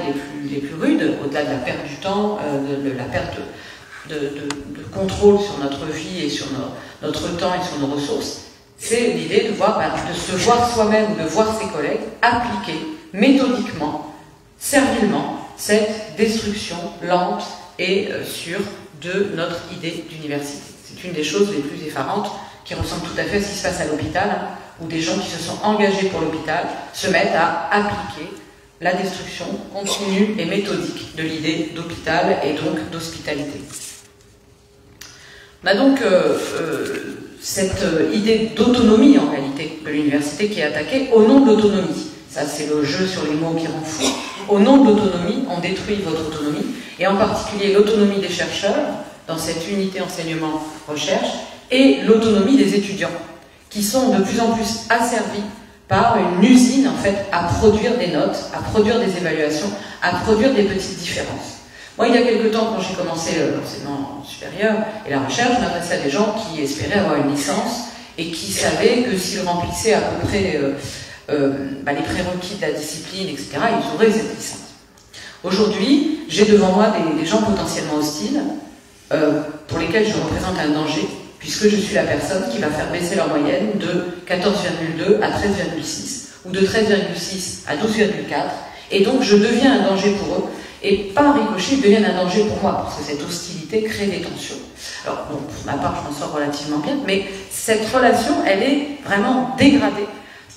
les plus rudes, au-delà de la perte du temps, de la perte de contrôle sur notre vie et sur notre temps et sur nos ressources, c'est l'idée de se voir soi-même, de voir ses collègues appliquer méthodiquement, servilement, cette destruction lente et sûre de notre idée d'université. C'est une des choses les plus effarantes qui ressemble tout à fait à ce qui se passe à l'hôpital, hein, où des gens qui se sont engagés pour l'hôpital se mettent à appliquer la destruction continue et méthodique de l'idée d'hôpital et donc d'hospitalité. On a donc cette idée d'autonomie en réalité de l'université qui est attaquée au nom de l'autonomie. Ça, c'est le jeu sur les mots qui rend fou. Au nom de l'autonomie, on détruit votre autonomie, et en particulier l'autonomie des chercheurs dans cette unité enseignement-recherche et l'autonomie des étudiants, qui sont de plus en plus asservis par une usine en fait à produire des notes, à produire des évaluations, à produire des petites différences. Moi, il y a quelque temps, quand j'ai commencé l'enseignement supérieur et la recherche, je m'adressais à des gens qui espéraient avoir une licence et qui savaient que s'ils remplissaient à peu près les prérequis de la discipline, etc., ils auraient cette licence. Aujourd'hui, j'ai devant moi des gens potentiellement hostiles pour lesquels je représente un danger, puisque je suis la personne qui va faire baisser leur moyenne de 14,2 à 13,6, ou de 13,6 à 12,4, et donc je deviens un danger pour eux, et par ricochet, ils deviennent un danger pour moi, parce que cette hostilité crée des tensions. Alors, bon, pour ma part, je m'en sors relativement bien, mais cette relation, elle est vraiment dégradée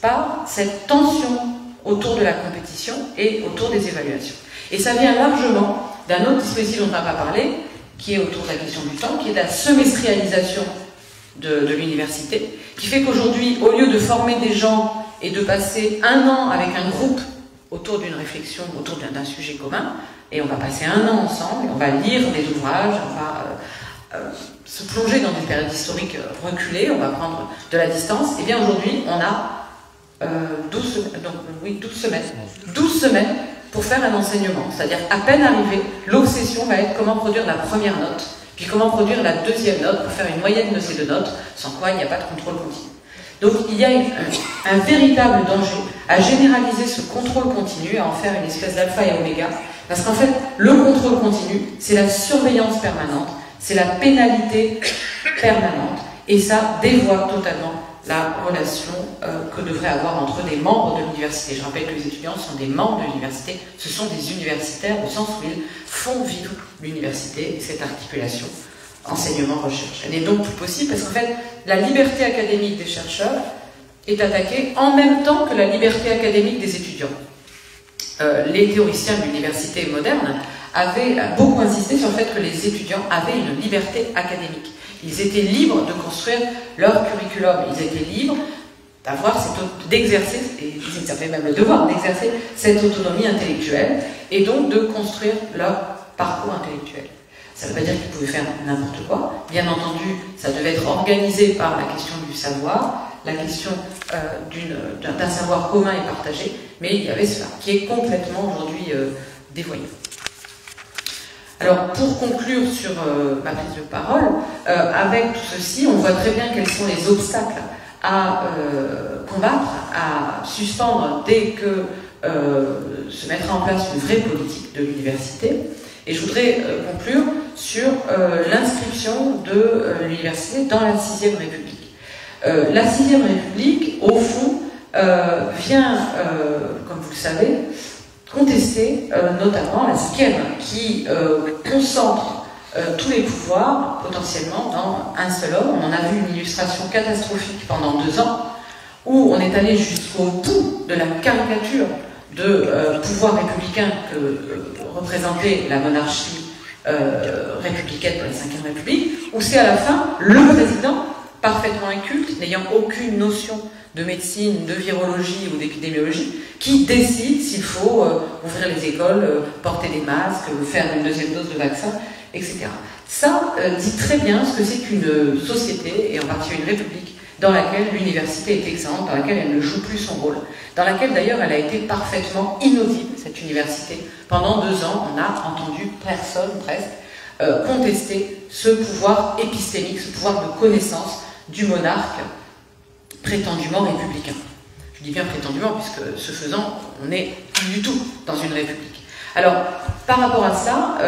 par cette tension autour de la compétition et autour des évaluations. Et ça vient largement d'un autre dispositif dont on n'a pas parlé, qui est autour de la question du temps, qui est la semestrialisation de l'université, qui fait qu'aujourd'hui, au lieu de former des gens et de passer un an avec un groupe autour d'une réflexion, autour d'un sujet commun, et on va passer un an ensemble, et on va lire des ouvrages, on va se plonger dans une période historique reculée, on va prendre de la distance, et bien aujourd'hui, on a 12 semaines pour faire un enseignement. C'est-à-dire, à peine arrivé, l'obsession va être comment produire la première note, puis comment produire la deuxième note pour faire une moyenne de ces deux notes, sans quoi il n'y a pas de contrôle continu. Donc il y a un véritable danger à généraliser ce contrôle continu, à en faire une espèce d'alpha et oméga, parce qu'en fait, le contrôle continu, c'est la surveillance permanente, c'est la pénalité permanente, et ça dévoie totalement la relation que devrait avoir entre des membres de l'université. Je rappelle que les étudiants sont des membres de l'université, ce sont des universitaires au sens où ils font vivre l'université et cette articulation enseignement-recherche. Elle n'est donc plus possible parce qu'en fait, la liberté académique des chercheurs est attaquée en même temps que la liberté académique des étudiants. Les théoriciens de l'université moderne avaient beaucoup insisté sur le fait que les étudiants avaient une liberté académique. Ils étaient libres de construire leur curriculum, ils étaient libres d'exercer, et ils avaient même le devoir d'exercer cette autonomie intellectuelle et donc de construire leur parcours intellectuel. Ça ne veut pas dire qu'ils pouvaient faire n'importe quoi. Bien entendu, ça devait être organisé par la question du savoir, la question d'un savoir commun et partagé, mais il y avait cela qui est complètement aujourd'hui dévoyé. Alors, pour conclure sur ma prise de parole, avec tout ceci, on voit très bien quels sont les obstacles à combattre, à suspendre dès que se mettra en place une vraie politique de l'université. Et je voudrais conclure sur l'inscription de l'université dans la 6e République. La 6e République, au fond, vient, comme vous le savez, contester notamment la 5e, qui concentre tous les pouvoirs potentiellement dans un seul homme. On en a vu une illustration catastrophique pendant 2 ans, où on est allé jusqu'au bout de la caricature de pouvoir républicain que représentait la monarchie républicaine de la 5e République, où c'est à la fin le président, parfaitement inculte, n'ayant aucune notion de médecine, de virologie ou d'épidémiologie, qui décide s'il faut ouvrir les écoles, porter des masques, faire une 2e dose de vaccin, etc. Ça dit très bien ce que c'est qu'une société, et en particulier une république, dans laquelle l'université est excellente, dans laquelle elle ne joue plus son rôle, dans laquelle d'ailleurs elle a été parfaitement inaudible, cette université. Pendant 2 ans, on n'a entendu personne presque contester ce pouvoir épistémique, ce pouvoir de connaissance du monarque prétendument républicain. Je dis bien prétendument, puisque ce faisant, on n'est plus du tout dans une république. Alors, par rapport à ça,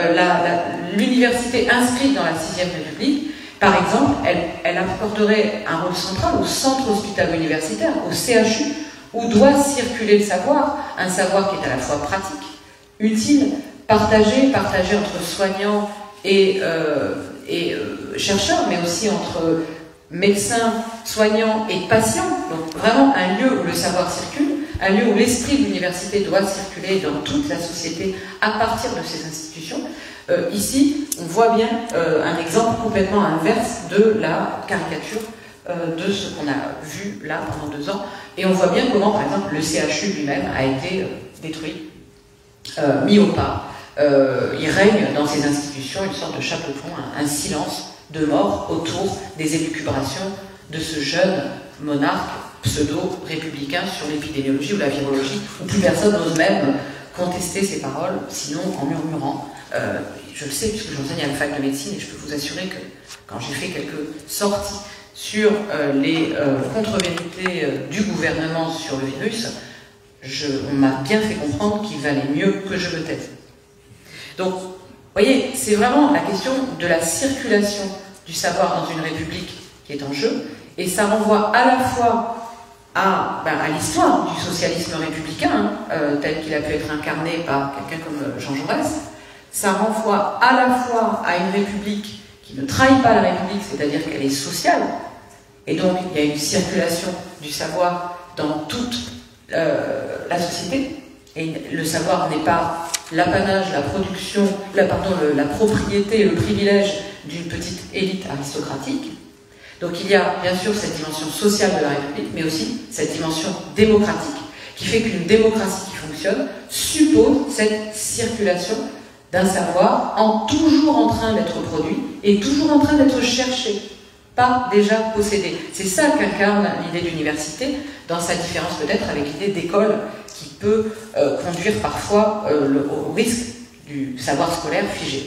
l'université inscrite dans la 6e République, par exemple, elle accorderait un rôle central au centre hospitalo-universitaire, au CHU, où doit circuler le savoir, un savoir qui est à la fois pratique, utile, partagé entre soignants et chercheurs, mais aussi entre médecins, soignants et patients. Donc vraiment un lieu où le savoir circule, un lieu où l'esprit de l'université doit circuler dans toute la société à partir de ces institutions. Ici, on voit bien un exemple complètement inverse de la caricature de ce qu'on a vu là pendant 2 ans. Et on voit bien comment, par exemple, le CHU lui-même a été détruit, mis au pas. Il règne dans ces institutions une sorte de chapeau de plomb, un silence de mort autour des élucubrations de ce jeune monarque pseudo-républicain sur l'épidémiologie ou la virologie, où plus personne n'ose même contester ses paroles, sinon en murmurant. Je le sais puisque j'enseigne à la fac de médecine et je peux vous assurer que quand j'ai fait quelques sorties sur les contre-vérités du gouvernement sur le virus, on m'a bien fait comprendre qu'il valait mieux que je me taise. Donc, vous voyez, c'est vraiment la question de la circulation du savoir dans une république qui est en jeu, et ça renvoie à la fois à l'histoire du socialisme républicain, tel qu'il a pu être incarné par quelqu'un comme Jean Jaurès. Ça renvoie à la fois à une république qui ne trahit pas la république, c'est-à-dire qu'elle est sociale, et donc il y a une circulation du savoir dans toute la société, et le savoir n'est pas l'apanage, la production, la propriété, le privilège d'une petite élite aristocratique. Donc il y a bien sûr cette dimension sociale de la République, mais aussi cette dimension démocratique, qui fait qu'une démocratie qui fonctionne suppose cette circulation d'un savoir toujours en train d'être produit et toujours en train d'être cherché, pas déjà possédé. C'est ça qu'incarne l'idée d'université, dans sa différence peut-être avec l'idée d'école, qui peut conduire parfois au risque du savoir scolaire figé.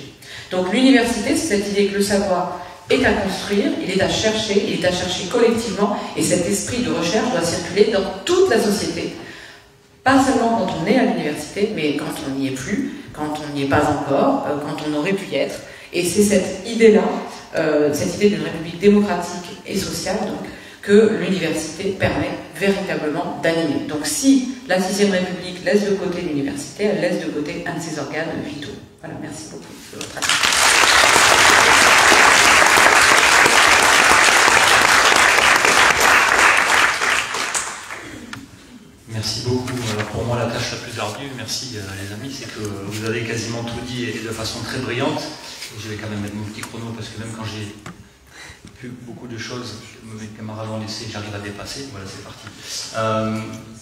Donc l'université, c'est cette idée que le savoir est à construire, il est à chercher collectivement, et cet esprit de recherche doit circuler dans toute la société. Pas seulement quand on est à l'université, mais quand on n'y est plus, quand on n'y est pas encore, quand on aurait pu y être. Et c'est cette idée-là, cette idée d'une république démocratique et sociale, donc, que l'université permet véritablement d'animer. Donc si la 6e République laisse de côté l'université, elle laisse de côté un de ses organes vitaux. Voilà, merci beaucoup de votre attention. Merci beaucoup. Alors pour moi, la tâche la plus ardue, merci les amis, c'est que vous avez quasiment tout dit et de façon très brillante. Je vais quand même mettre mon petit chrono parce que même quand j'ai vu beaucoup de choses, mes camarades ont laissé, j'arrive à dépasser. Voilà, c'est parti.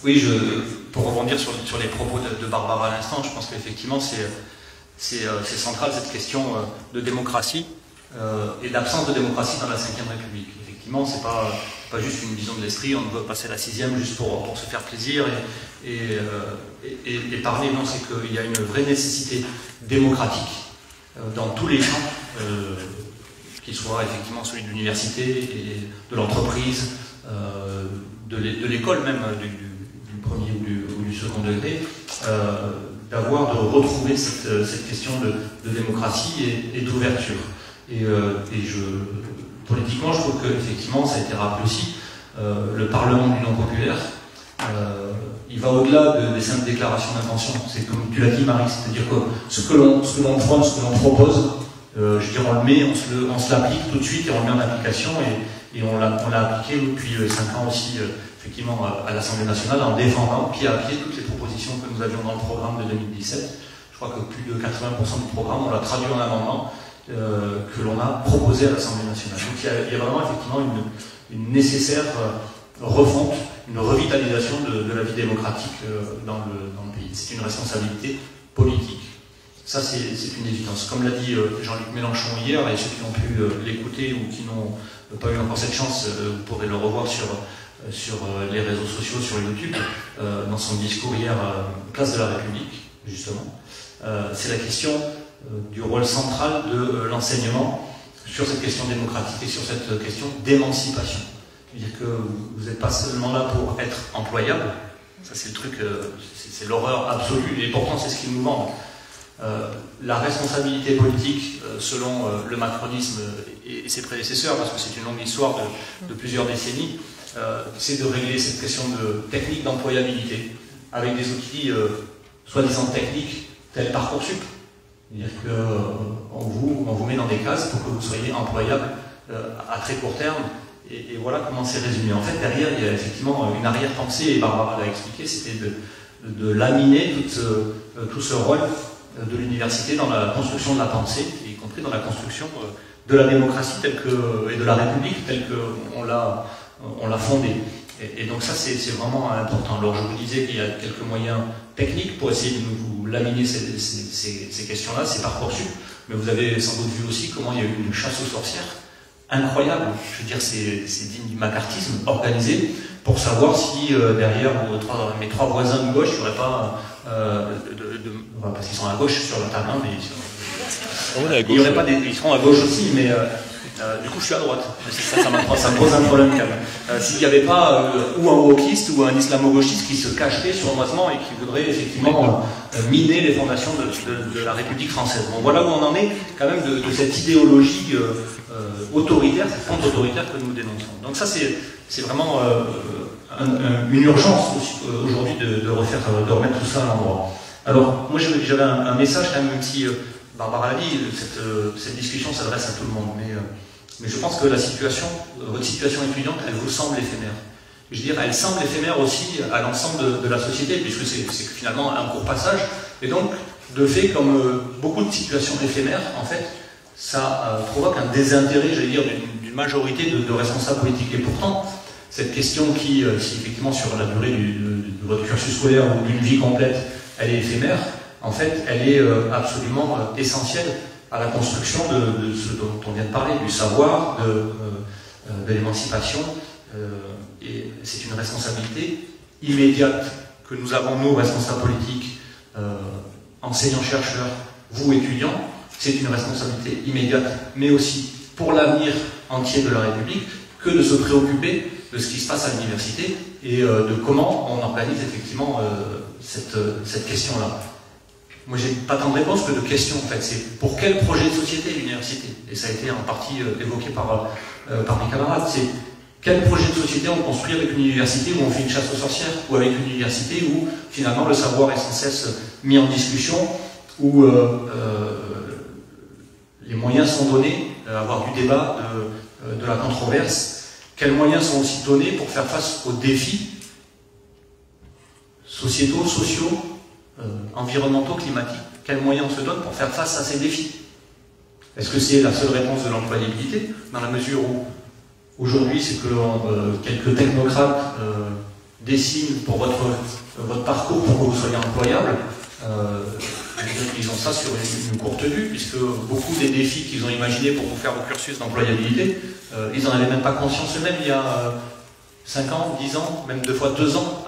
Oui, pour rebondir sur les propos de Barbara à l'instant, je pense qu'effectivement c'est central cette question de démocratie et d'absence de démocratie dans la 5e République. Effectivement, c'est pas juste une vision de l'esprit, on veut passer à la 6e juste pour se faire plaisir et parler. Non, c'est qu'il y a une vraie nécessité démocratique dans tous les champs, qu'ils soient effectivement celui de l'université et de l'entreprise, de l'école même, du premier ou du second degré, de retrouver cette question de démocratie et d'ouverture. Politiquement, je trouve qu'effectivement, ça a été rappelé aussi, le Parlement de l'Union populaire, il va au-delà des simples déclarations d'intention. C'est comme tu l'as dit, Marie, c'est-à-dire que ce que l'on prône, ce que l'on propose, je veux dire, on le met, on se l'applique tout de suite et on le met en application, et on l'a appliqué depuis 5 ans aussi, effectivement, à l'Assemblée nationale, en défendant pied à pied toutes les propositions que nous avions dans le programme de 2017. Je crois que plus de 80% du programme, on l'a traduit en amendement que l'on a proposé à l'Assemblée nationale. Donc il y a vraiment effectivement une nécessaire refonte, une revitalisation de la vie démocratique dans le pays. C'est une responsabilité politique. Ça, c'est une évidence. Comme l'a dit Jean-Luc Mélenchon hier, et ceux qui ont pu l'écouter ou qui n'ont pas eu encore cette chance, vous pourrez le revoir sur les réseaux sociaux, sur YouTube, dans son discours hier, Place de la République, justement. C'est la question du rôle central de l'enseignement sur cette question démocratique et sur cette question d'émancipation. C'est-à-dire que vous n'êtes pas seulement là pour être employable, ça c'est le truc, c'est l'horreur absolue, et pourtant c'est ce qu'ils nous vendent. La responsabilité politique, selon le macronisme et ses prédécesseurs, parce que c'est une longue histoire de plusieurs décennies, c'est de régler cette question de technique d'employabilité avec des outils soi-disant techniques tels Parcoursup. C'est-à-dire qu'on vous met dans des cases pour que vous soyez employable à très court terme. Et voilà comment c'est résumé. En fait, derrière, il y a effectivement une arrière-pensée, et Barbara l'a expliqué, c'était de laminer tout ce rôle de l'université dans la construction de la pensée, y compris dans la construction de la démocratie et de la République telle qu'on l'a fondée. Et donc ça, c'est vraiment important. Alors je vous disais qu'il y a quelques moyens techniques pour essayer de vous laminer ces questions-là, c'est Parcoursup, mais vous avez sans doute vu aussi comment il y a eu une chasse aux sorcières incroyable. Je veux dire, c'est digne du macartisme organisé pour savoir si derrière mes 3 voisins de gauche, il n'y aurait pas parce qu'ils sont à gauche sur la table, hein, mais il y aurait pas ils seront à gauche aussi, mais du coup je suis à droite. Ça me pose un problème quand même. S'il n'y avait pas ou un wokiste ou un islamo-gauchiste qui se cacherait sournoisement et qui voudrait effectivement miner les fondations de la République française. Bon, voilà où on en est quand même de cette idéologie autoritaire, cette fonte autoritaire que nous dénonçons. Donc ça c'est vraiment une urgence aujourd'hui de remettre tout ça à l'endroit. Alors moi j'avais un message quand même si Barbara l'a dit, cette discussion s'adresse à tout le monde, mais je pense que votre situation étudiante, elle vous semble éphémère. Je veux dire, elle semble éphémère aussi à l'ensemble de la société, puisque c'est finalement un court passage, et donc, de fait, comme beaucoup de situations éphémères, en fait, ça provoque un désintérêt, j'allais dire, d'une majorité de responsables politiques. Et pourtant, cette question qui, si effectivement sur la durée de votre cursus scolaire ou d'une vie complète, elle est éphémère, en fait, elle est absolument essentielle à la construction de ce dont on vient de parler, du savoir, de l'émancipation. Et c'est une responsabilité immédiate que nous avons, nous, responsables politiques, enseignants-chercheurs, vous, étudiants. C'est une responsabilité immédiate, mais aussi pour l'avenir entier de la République, que de se préoccuper de ce qui se passe à l'université et de comment on organise effectivement cette question-là. Moi, j'ai pas tant de réponses que de questions, en fait. C'est pour quel projet de société l'université? Et ça a été en partie évoqué par mes camarades. C'est quel projet de société on construit avec une université où on fait une chasse aux sorcières, ou avec une université où, finalement, le savoir est sans cesse mis en discussion, où les moyens sont donnés, avoir du débat, de la controverse. Quels moyens sont aussi donnés pour faire face aux défis sociétaux, sociaux, environnementaux, climatiques? Quels moyens on se donne pour faire face à ces défis? Est-ce que c'est la seule réponse de l'employabilité, dans la mesure où aujourd'hui c'est que quelques technocrates dessinent pour votre parcours pour que vous soyez employable? Ils ont ça sur une courte vue, puisque beaucoup des défis qu'ils ont imaginés pour vous faire vos cursus d'employabilité, ils n'en avaient même pas conscience eux-mêmes il y a 5 ans, 10 ans, même 2 fois 2 ans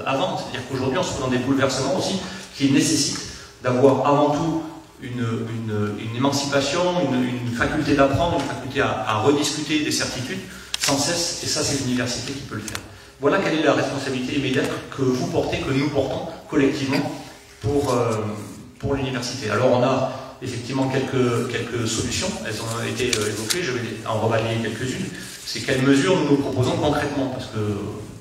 avant. C'est-à-dire qu'aujourd'hui, on se trouve dans des bouleversements aussi qui nécessitent d'avoir avant tout une émancipation, une faculté d'apprendre, une faculté à rediscuter des certitudes sans cesse, et ça c'est l'université qui peut le faire. Voilà quelle est la responsabilité immédiate que vous portez, que nous portons collectivement pour l'université. Alors on a effectivement quelques solutions, elles ont été évoquées, je vais en rebalayer quelques-unes. C'est quelles mesures nous proposons concrètement, parce que,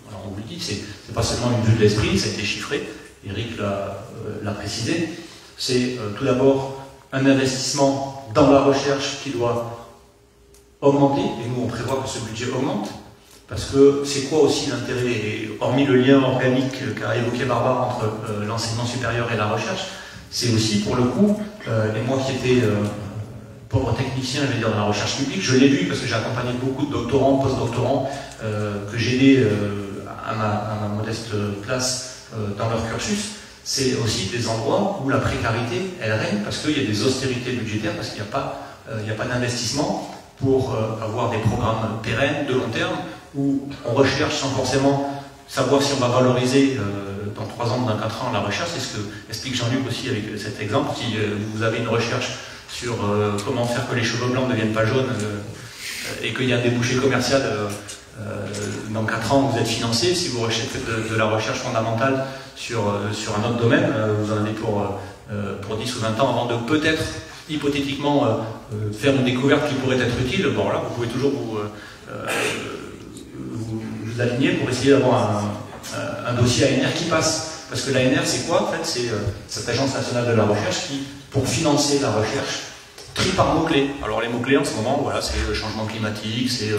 alors on vous le dit, c'est pas seulement une vue de l'esprit, ça a été chiffré, Eric l'a précisé. C'est tout d'abord un investissement dans la recherche qui doit augmenter, et nous on prévoit que ce budget augmente, parce que c'est quoi aussi l'intérêt, et hormis le lien organique qu'a évoqué Barbara entre l'enseignement supérieur et la recherche, c'est aussi pour le coup, et moi qui étais pauvre technicien, je vais dire, dans la recherche publique, je l'ai vu parce que j'ai accompagné beaucoup de doctorants, post-doctorants, que j'ai aidés à ma modeste place dans leur cursus. C'est aussi des endroits où la précarité, elle règne parce qu'il y a des austérités budgétaires, parce qu'il n'y a pas d'investissement pour avoir des programmes pérennes, de long terme, où on recherche sans forcément savoir si on va valoriser dans 3 ans, dans 4 ans la recherche. C'est ce que explique Jean-Luc aussi avec cet exemple. Si vous avez une recherche sur comment faire que les cheveux blancs ne deviennent pas jaunes et qu'il y a un débouché commercial dans 4 ans, vous êtes financé. Si vous recherchez de la recherche fondamentale sur un autre domaine, vous en avez pour 10 ou 20 ans avant de peut-être, hypothétiquement, faire une découverte qui pourrait être utile. Bon, là, vous pouvez toujours vous aligner pour essayer d'avoir un dossier ANR qui passe. Parce que l'ANR, c'est quoi? En fait, c'est cette agence nationale de la recherche qui, pour financer la recherche, trie par mots-clés. Alors les mots-clés en ce moment, voilà, c'est le changement climatique, c'est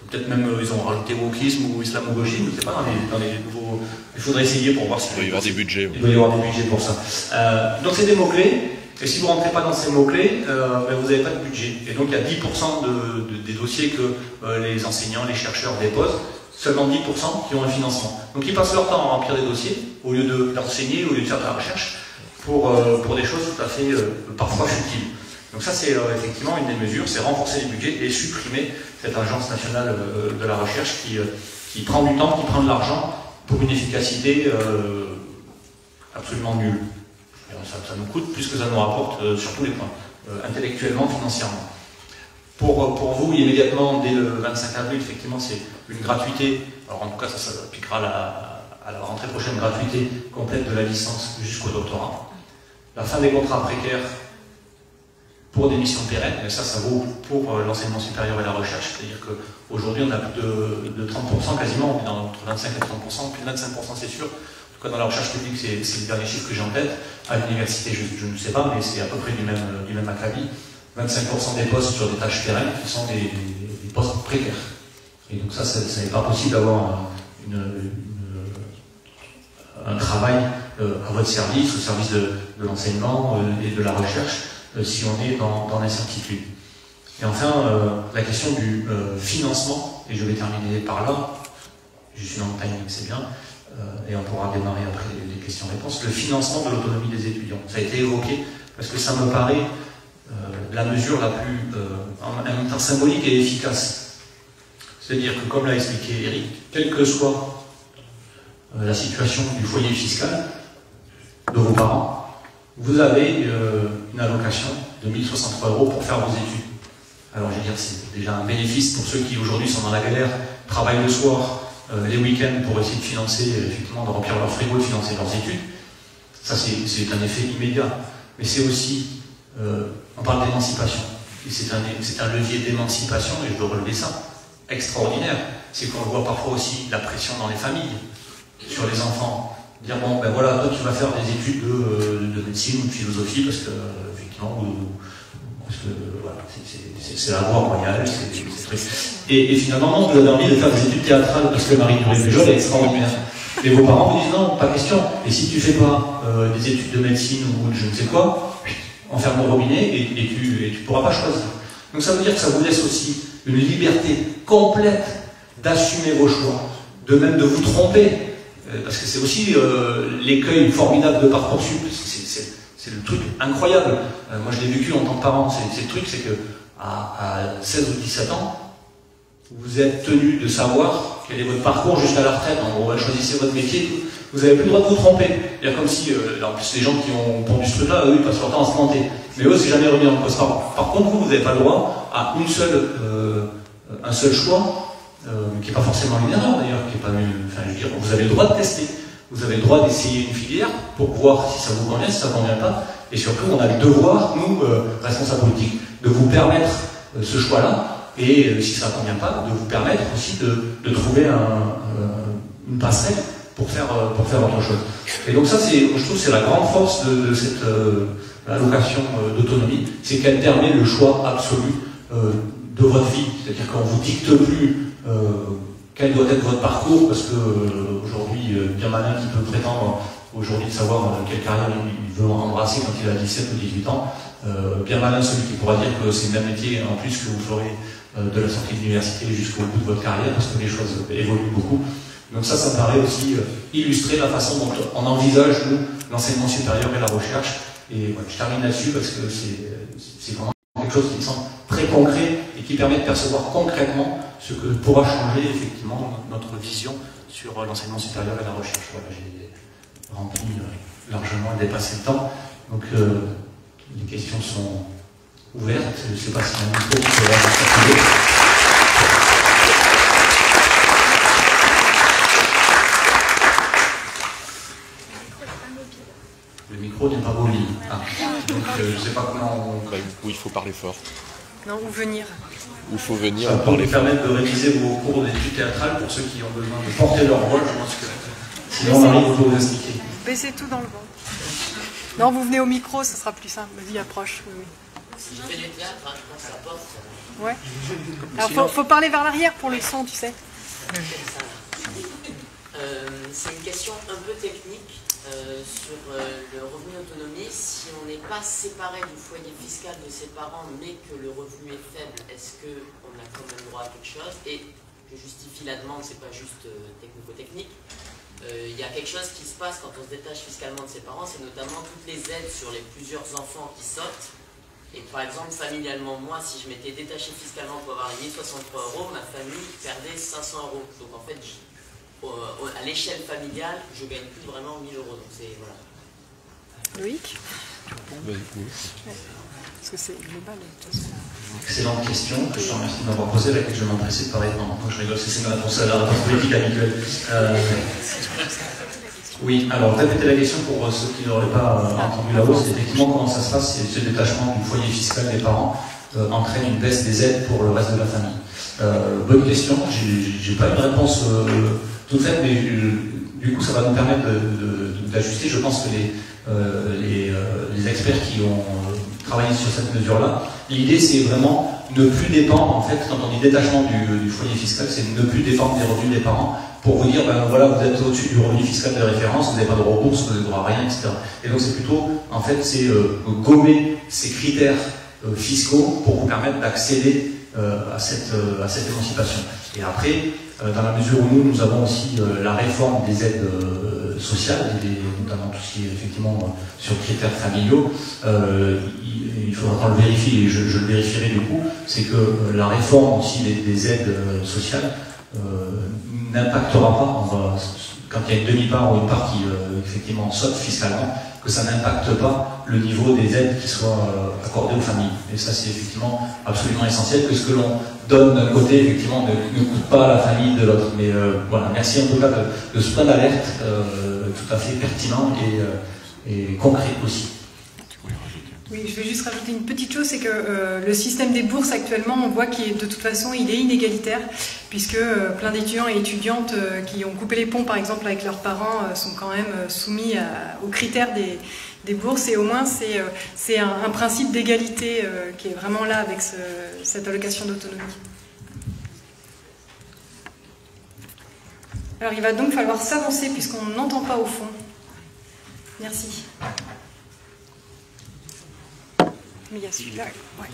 peut-être même, ils ont rajouté wokisme ou islamogogie, je ne sais pas, dans les nouveaux... Il faudrait essayer pour voir si... Il doit y avoir des budgets. Il doit y avoir des budgets pour ça. Donc c'est des mots-clés, et si vous ne rentrez pas dans ces mots-clés, vous n'avez pas de budget. Et donc il y a 10% des dossiers que les enseignants, les chercheurs déposent, seulement 10% qui ont un financement. Donc ils passent leur temps à remplir des dossiers, au lieu d'enseigner, au lieu de faire de la recherche, pour des choses tout à fait parfois futiles. Donc ça c'est effectivement une des mesures, c'est renforcer les budgets et supprimer cette agence nationale de la recherche qui prend du temps, qui prend de l'argent pour une efficacité absolument nulle. Ça nous coûte plus que ça nous rapporte sur tous les points, intellectuellement, financièrement. Pour vous, immédiatement, dès le 25 avril, effectivement, c'est une gratuité, alors en tout cas ça s'appliquera à la rentrée prochaine, gratuité complète de la licence jusqu'au doctorat. La fin des contrats précaires pour des missions pérennes, et ça vaut pour l'enseignement supérieur et la recherche, c'est-à-dire qu'aujourd'hui on a plus de 30% quasiment, on est dans entre 25 et 30%, plus de 25% c'est sûr. En tout cas dans la recherche publique, c'est le dernier chiffre que j'ai en tête. À l'université, je ne sais pas, mais c'est à peu près du même acabit. 25% des postes sur des tâches pérennes qui sont des postes précaires. Et donc ça n'est pas possible d'avoir un travail à votre service, au service de l'enseignement et de la recherche, si on est dans l'incertitude. Et enfin, la question du financement, et je vais terminer par là, je suis dans le timing, c'est bien, et on pourra démarrer après les questions-réponses, le financement de l'autonomie des étudiants. Ça a été évoqué, parce que ça me paraît la mesure la plus, en même temps symbolique et efficace. C'est-à-dire que, comme l'a expliqué Eric, quelle que soit la situation du foyer fiscal de vos parents, vous avez une allocation de 1 063 € pour faire vos études. Alors, je veux dire, c'est déjà un bénéfice pour ceux qui aujourd'hui sont dans la galère, travaillent le soir, les week-ends pour essayer de financer, effectivement, de remplir leur frigo, de financer leurs études. Ça, c'est un effet immédiat. Mais c'est aussi, on parle d'émancipation. Et c'est un levier d'émancipation, et je veux relever ça, extraordinaire. C'est qu'on voit parfois aussi la pression dans les familles, sur les enfants. Dire, bon, ben voilà, toi tu vas faire des études de médecine ou de philosophie, parce que, effectivement, voilà, c'est la voie royale, et finalement, non, vous avez envie de faire des études théâtrales, parce que Marie-Curie-Péjol est extraordinaire. Mais vos parents vous disent, non, pas question. Et si tu fais pas des études de médecine ou de je ne sais quoi, on ferme le robinet et tu pourras pas choisir. Donc ça veut dire que ça vous laisse aussi une liberté complète d'assumer vos choix, de même de vous tromper, parce que c'est aussi l'écueil formidable de Parcoursup, c'est le truc incroyable. Moi je l'ai vécu en tant que parent, c'est le truc, c'est que à 16 ou 17 ans, vous êtes tenu de savoir quel est votre parcours jusqu'à la retraite. En gros, choisissez votre métier, vous n'avez plus le droit de vous tromper. Il y a comme si, en plus les gens qui ont pondu ce truc-là, eux, ils passent leur temps à se planter. Mais eux, c'est jamais remis en cause. Par contre, vous n'avez pas le droit à un seul choix, qui n'est pas forcément une erreur d'ailleurs, qui est pas enfin, je veux dire, vous avez le droit de tester, vous avez le droit d'essayer une filière pour voir si ça vous convient, si ça ne convient pas, et surtout on a le devoir, nous, responsables politiques, de vous permettre ce choix-là, et si ça ne convient pas, de vous permettre aussi de trouver une passerelle pour faire autre chose. Et donc ça, je trouve que c'est la grande force de cette allocation d'autonomie, c'est qu'elle permet le choix absolu de votre vie. C'est-à-dire qu'on ne vous dicte plus quel doit être votre parcours, parce que aujourd'hui, bien malin qui peut prétendre aujourd'hui de savoir quelle carrière il veut embrasser quand il a 17 ou 18 ans, bien malin celui qui pourra dire que c'est le même métier en plus que vous ferez de la sortie de l'université jusqu'au bout de votre carrière, parce que les choses évoluent beaucoup. Donc ça me paraît aussi illustrer la façon dont on envisage, nous, l'enseignement supérieur et la recherche. Et voilà, je termine là-dessus parce que c'est vraiment quelque chose qui me semble très concret et qui permet de percevoir concrètement ce que pourra changer effectivement notre vision sur l'enseignement supérieur et la recherche. Voilà, j'ai rempli largement et dépassé le temps. Donc les questions sont ouvertes. Je ne sais pas si un micro peut être. Le micro n'est pas mobile. Ah. Donc je ne sais pas comment on... Où il faut parler fort. Non, ou venir. Où il faut venir. Ça peut vous permettre de réviser vos cours d'études théâtrales pour ceux qui ont besoin de porter leur rôle. Je pense que sinon Marie vous expliquer. Baissez tout dans le vent. Non, vous venez au micro, ce sera plus simple. Vas-y, approche. Oui, oui. Si je fais du théâtre, je pense que ça porte. Ouais. Alors, faut parler vers l'arrière pour le son, tu sais. C'est une question un peu technique sur le revenu autonomie. Si on n'est pas séparé du foyer fiscal de ses parents, mais que le revenu est faible, est-ce qu'on a quand même droit à quelque chose? Et je justifie la demande, c'est pas juste technico-technique. Il y a quelque chose qui se passe quand on se détache fiscalement de ses parents, c'est notamment toutes les aides sur les plusieurs enfants qui sautent. Et par exemple, familialement, moi, si je m'étais détaché fiscalement pour avoir les 1063 €, ma famille perdait 500 €. Donc en fait, à l'échelle familiale, je ne gagne plus vraiment 1000 €. Donc c'est voilà. Loïc? Ouais. Parce que c'est global, de toute façon. Excellente question, je te remercie de m'avoir posé, avec laquelle je vais m'empresser de parler pendant. Je rigole, c'est ma réponse à la réponse politique habituelle. Oui, alors répétez la question pour ceux qui n'auraient pas entendu la hausse. Effectivement, comment ça se passe? Ce détachement du foyer fiscal des parents entraîne une baisse des aides pour le reste de la famille. Bonne question, j'ai pas une réponse toute faite, mais du coup ça va nous permettre d'ajuster. Je pense que les experts qui ont travaillé sur cette mesure-là, l'idée c'est vraiment ne plus dépendre, en fait, quand on dit détachement du foyer fiscal, c'est ne plus dépendre des revenus des parents, pour vous dire, ben voilà, vous êtes au-dessus du revenu fiscal de référence, vous n'avez pas de droit aux bourses, vous n'avez droit à rien, etc. Et donc c'est plutôt, en fait, c'est gommer ces critères fiscaux pour vous permettre d'accéder à cette émancipation. Et après, dans la mesure où nous avons aussi la réforme des aides sociales, notamment tout ce qui est effectivement sur critères familiaux, il faudra qu'on le vérifie, et je le vérifierai du coup, c'est que la réforme aussi des aides sociales n'impactera pas, quand il y a une demi-part ou une part qui effectivement saute fiscalement, que ça n'impacte pas le niveau des aides qui soient accordées aux familles. Et ça c'est effectivement absolument essentiel, que ce que l'on donne d'un côté effectivement ne coûte pas à la famille de l'autre. Mais voilà, merci en tout cas de ce point d'alerte tout à fait pertinent et concret aussi. Oui, je vais juste rajouter une petite chose, c'est que le système des bourses actuellement, on voit qu'il de toute façon, il est inégalitaire, puisque plein d'étudiants et étudiantes qui ont coupé les ponts, par exemple, avec leurs parents, sont quand même soumis aux critères des bourses, et au moins c'est un principe d'égalité qui est vraiment là avec cette allocation d'autonomie. Alors il va donc falloir s'avancer puisqu'on n'entend pas au fond. Merci. Mais il y a celui-là. Ouais.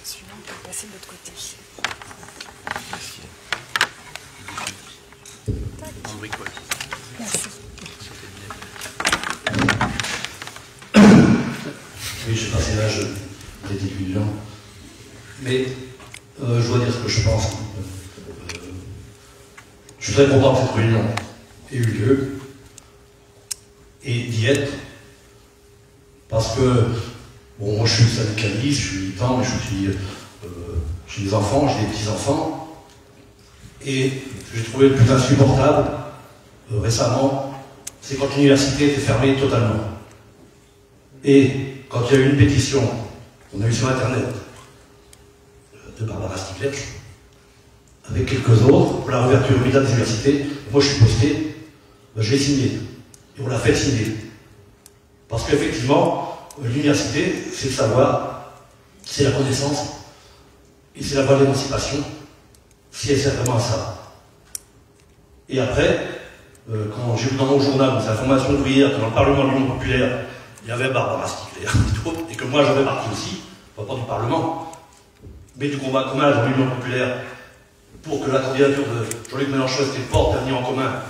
Celui-là, on peut le passer de l'autre côté. On bricole. Merci. Oui, j'ai passé l'âge des étudiants. Mais je dois dire ce que je pense. Je suis très content que cette réunion ait eu lieu et d'y être. Parce que, bon, moi je suis syndicaliste, je suis militant, mais j'ai des enfants, j'ai des petits-enfants. Et ce que j'ai trouvé le plus insupportable récemment, c'est quand l'université était fermée totalement. Et quand il y a eu une pétition, on a eu sur Internet, de Barbara Stiegler, avec quelques autres, pour la réouverture immédiate des universités, moi je suis posté, ben, je l'ai signé. Et on l'a fait signer. Parce qu'effectivement, l'université, c'est le savoir, c'est la connaissance, et c'est la voie de l'émancipation, si elle sert vraiment à ça. Et après, quand j'ai vu dans mon journal, dans la formation ouvrière, que dans le Parlement de l'Union populaire, il y avait Barbara Stiegler et que moi j'avais partie aussi, pas du Parlement, mais du combat commun dans l'Union populaire, pour que la candidature de Jean-Luc Mélenchon, qui porte l'avenir en commun,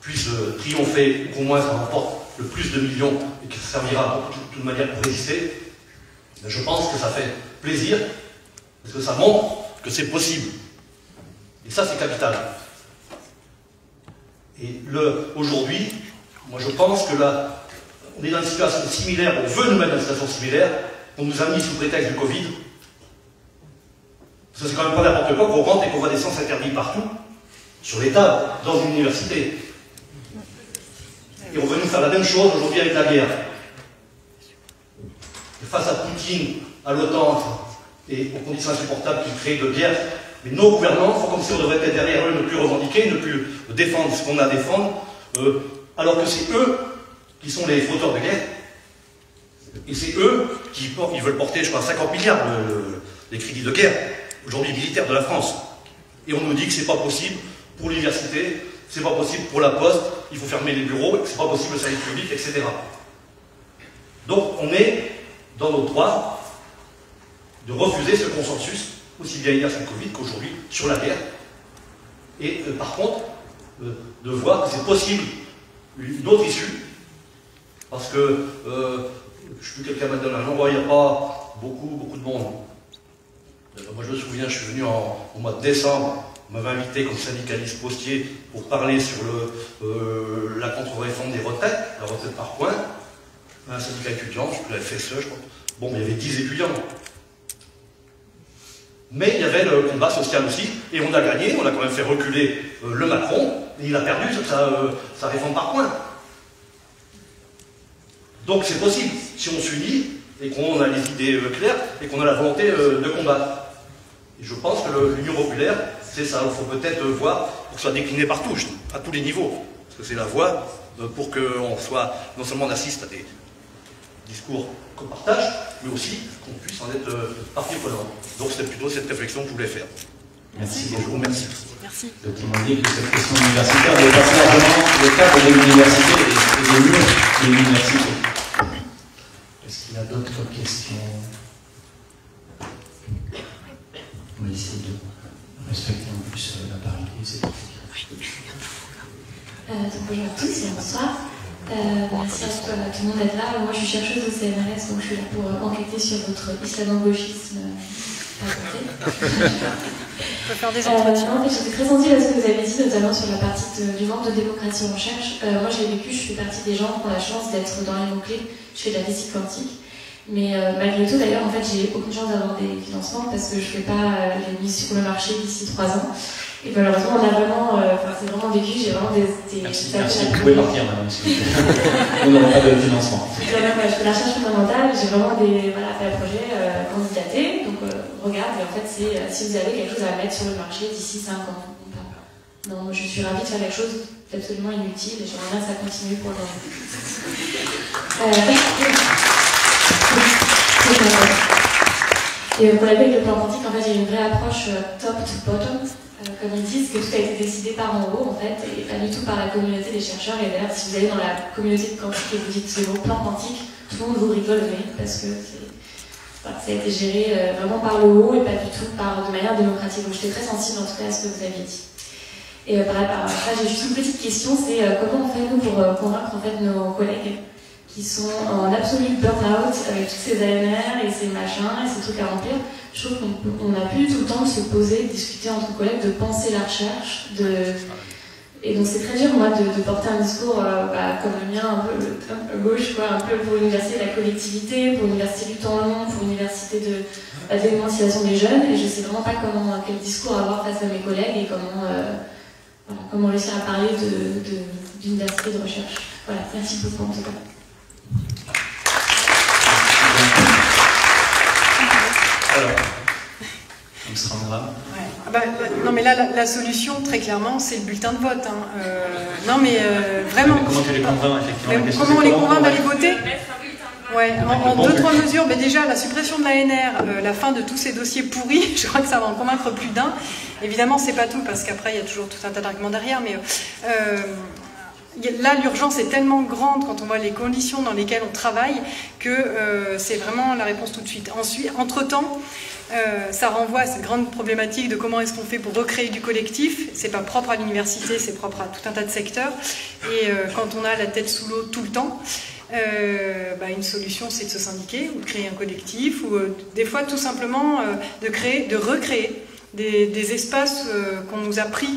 puisse triompher, ou qu'au moins ça remporte le plus de millions et que ça servira de toute manière pour résister, je pense que ça fait plaisir, parce que ça montre que c'est possible. Et ça, c'est capital. Et aujourd'hui, moi je pense que là, on est dans une situation similaire, on veut nous mettre dans une situation similaire, on nous a mis sous prétexte du Covid. Parce que c'est quand même pas n'importe quoi qu'on rentre et qu'on voit des sens interdits partout, sur les tables, dans une université. Et on veut nous faire la même chose aujourd'hui avec la guerre. Et face à Poutine, à l'OTAN et aux conditions insupportables qu'il crée de guerre, mais nos gouvernants font comme si on devrait être derrière eux, ne plus revendiquer, ne plus défendre ce qu'on a à défendre, alors que c'est eux qui sont les fauteurs de guerre. Et c'est eux qui ils veulent porter, je crois, 50 milliards les crédits de guerre, aujourd'hui militaires de la France. Et on nous dit que c'est pas possible pour l'université, c'est pas possible pour la poste, il faut fermer les bureaux, c'est pas possible le service public, etc. Donc on est dans notre droit de refuser ce consensus, aussi bien hier sur le Covid qu'aujourd'hui sur la guerre. Et par contre, de voir que c'est possible une autre issue, parce que je suis quelqu'un maintenant, un endroit où il n'y a pas beaucoup de monde. Moi je me souviens, je suis venu au mois de décembre, on m'avait invité comme syndicaliste postier pour parler sur la contre-réforme des retraites, la retraite par points, un syndicat étudiant, je la FSE, je crois. Bon, mais il y avait 10 étudiants. Mais il y avait le combat social aussi, et on a gagné, on a quand même fait reculer le Macron, et il a perdu sa réforme par points. Donc c'est possible, si on s'unit, et qu'on a les idées claires, et qu'on a la volonté de combattre. Et je pense que l'Union populaire, c'est ça, il faut peut-être voir pour que ce soit décliné partout, à tous les niveaux. Parce que c'est la voie pour qu'on soit, non seulement on assiste à des discours qu'on partage, mais aussi qu'on puisse en être partie prenante. Donc c'était plutôt cette réflexion que je voulais faire. Merci beaucoup. Merci. Donc on m'a dit que cette question universitaire dépasse largement le cadre de l'université et des murs de l'université. Est-ce qu'il y a d'autres questions? On va essayer de respecter en plus la parité, c'est parti. Bonjour à tous et bonsoir. Merci à tout le monde d'être là. Moi je suis chercheuse au CNRS, donc je suis là pour enquêter sur votre islamo-gauchisme à côté. On peut faire des entretiens. En fait, j'étais très sensible à ce que vous avez dit, notamment sur la partie du manque de démocratie en recherche. Moi j'ai vécu, je fais partie des gens qui ont la chance d'être dans les mots-clés. Je fais de la physique quantique. Mais malgré tout, d'ailleurs, en fait, j'ai aucune chance d'avoir des financements parce que je ne fais pas les mises sur le marché d'ici 3 ans. Et malheureusement, on a vraiment, c'est vraiment vécu, j'ai vraiment des Merci, vous pouvez partir madame, on n'aura pas de financement. Je fais la recherche fondamentale, j'ai vraiment fait un projet candidaté, donc regarde, et en fait, c'est si vous avez quelque chose à mettre sur le marché d'ici 5 ans. Non, moi, je suis ravie de faire quelque chose d'absolument inutile et j'aimerais bien que ça continue pour le moment. Et pour la avec le plan quantique, en fait, il y a une vraie approche top to bottom, comme ils disent, que tout a été décidé par en haut, en fait, et pas du tout par la communauté des chercheurs. Et d'ailleurs, si vous allez dans la communauté de quantique et vous dites ce mot plan quantique, tout le monde vous rigole, parce que ça a été géré vraiment par le haut et pas du tout de manière démocratique. Donc j'étais très sensible en tout cas à ce que vous aviez dit. Et par rapport à ça, j'ai juste une petite question, c'est comment on fait nous pour convaincre en fait nos collègues qui sont en absolu burn-out avec toutes ces AMR et ces machins et ces trucs à remplir. Je trouve qu'on n'a plus tout le temps de se poser, de discuter entre collègues, de penser la recherche, Et donc c'est très dur, moi, de porter un discours comme le mien, un peu à gauche, quoi, un peu pour l'université de la collectivité, pour l'université du temps long, pour l'université de l'émancipation des jeunes, et je sais vraiment pas quel discours avoir face à mes collègues et comment réussir à parler d'université de recherche. Voilà, merci beaucoup en tout cas. Alors, Amsterdam. Non mais là, la solution, très clairement, c'est le bulletin de vote. Hein. Non mais vraiment... Mais comment tu les convaincs, effectivement? Comment on les convainc d'aller voter? Ouais, en 2-3 mesures, mais déjà la suppression de l'ANR, la fin de tous ces dossiers pourris, je crois que ça va en convaincre plus d'un. Évidemment, c'est pas tout, parce qu'après, il y a toujours tout un tas d'arguments derrière, mais là, l'urgence est tellement grande quand on voit les conditions dans lesquelles on travaille que c'est vraiment la réponse tout de suite. Ensuite, entre-temps, ça renvoie à cette grande problématique de comment est-ce qu'on fait pour recréer du collectif. C'est pas propre à l'université, c'est propre à tout un tas de secteurs. Et quand on a la tête sous l'eau tout le temps, une solution, c'est de se syndiquer ou de créer un collectif, ou des fois tout simplement de recréer des espaces qu'on nous a pris.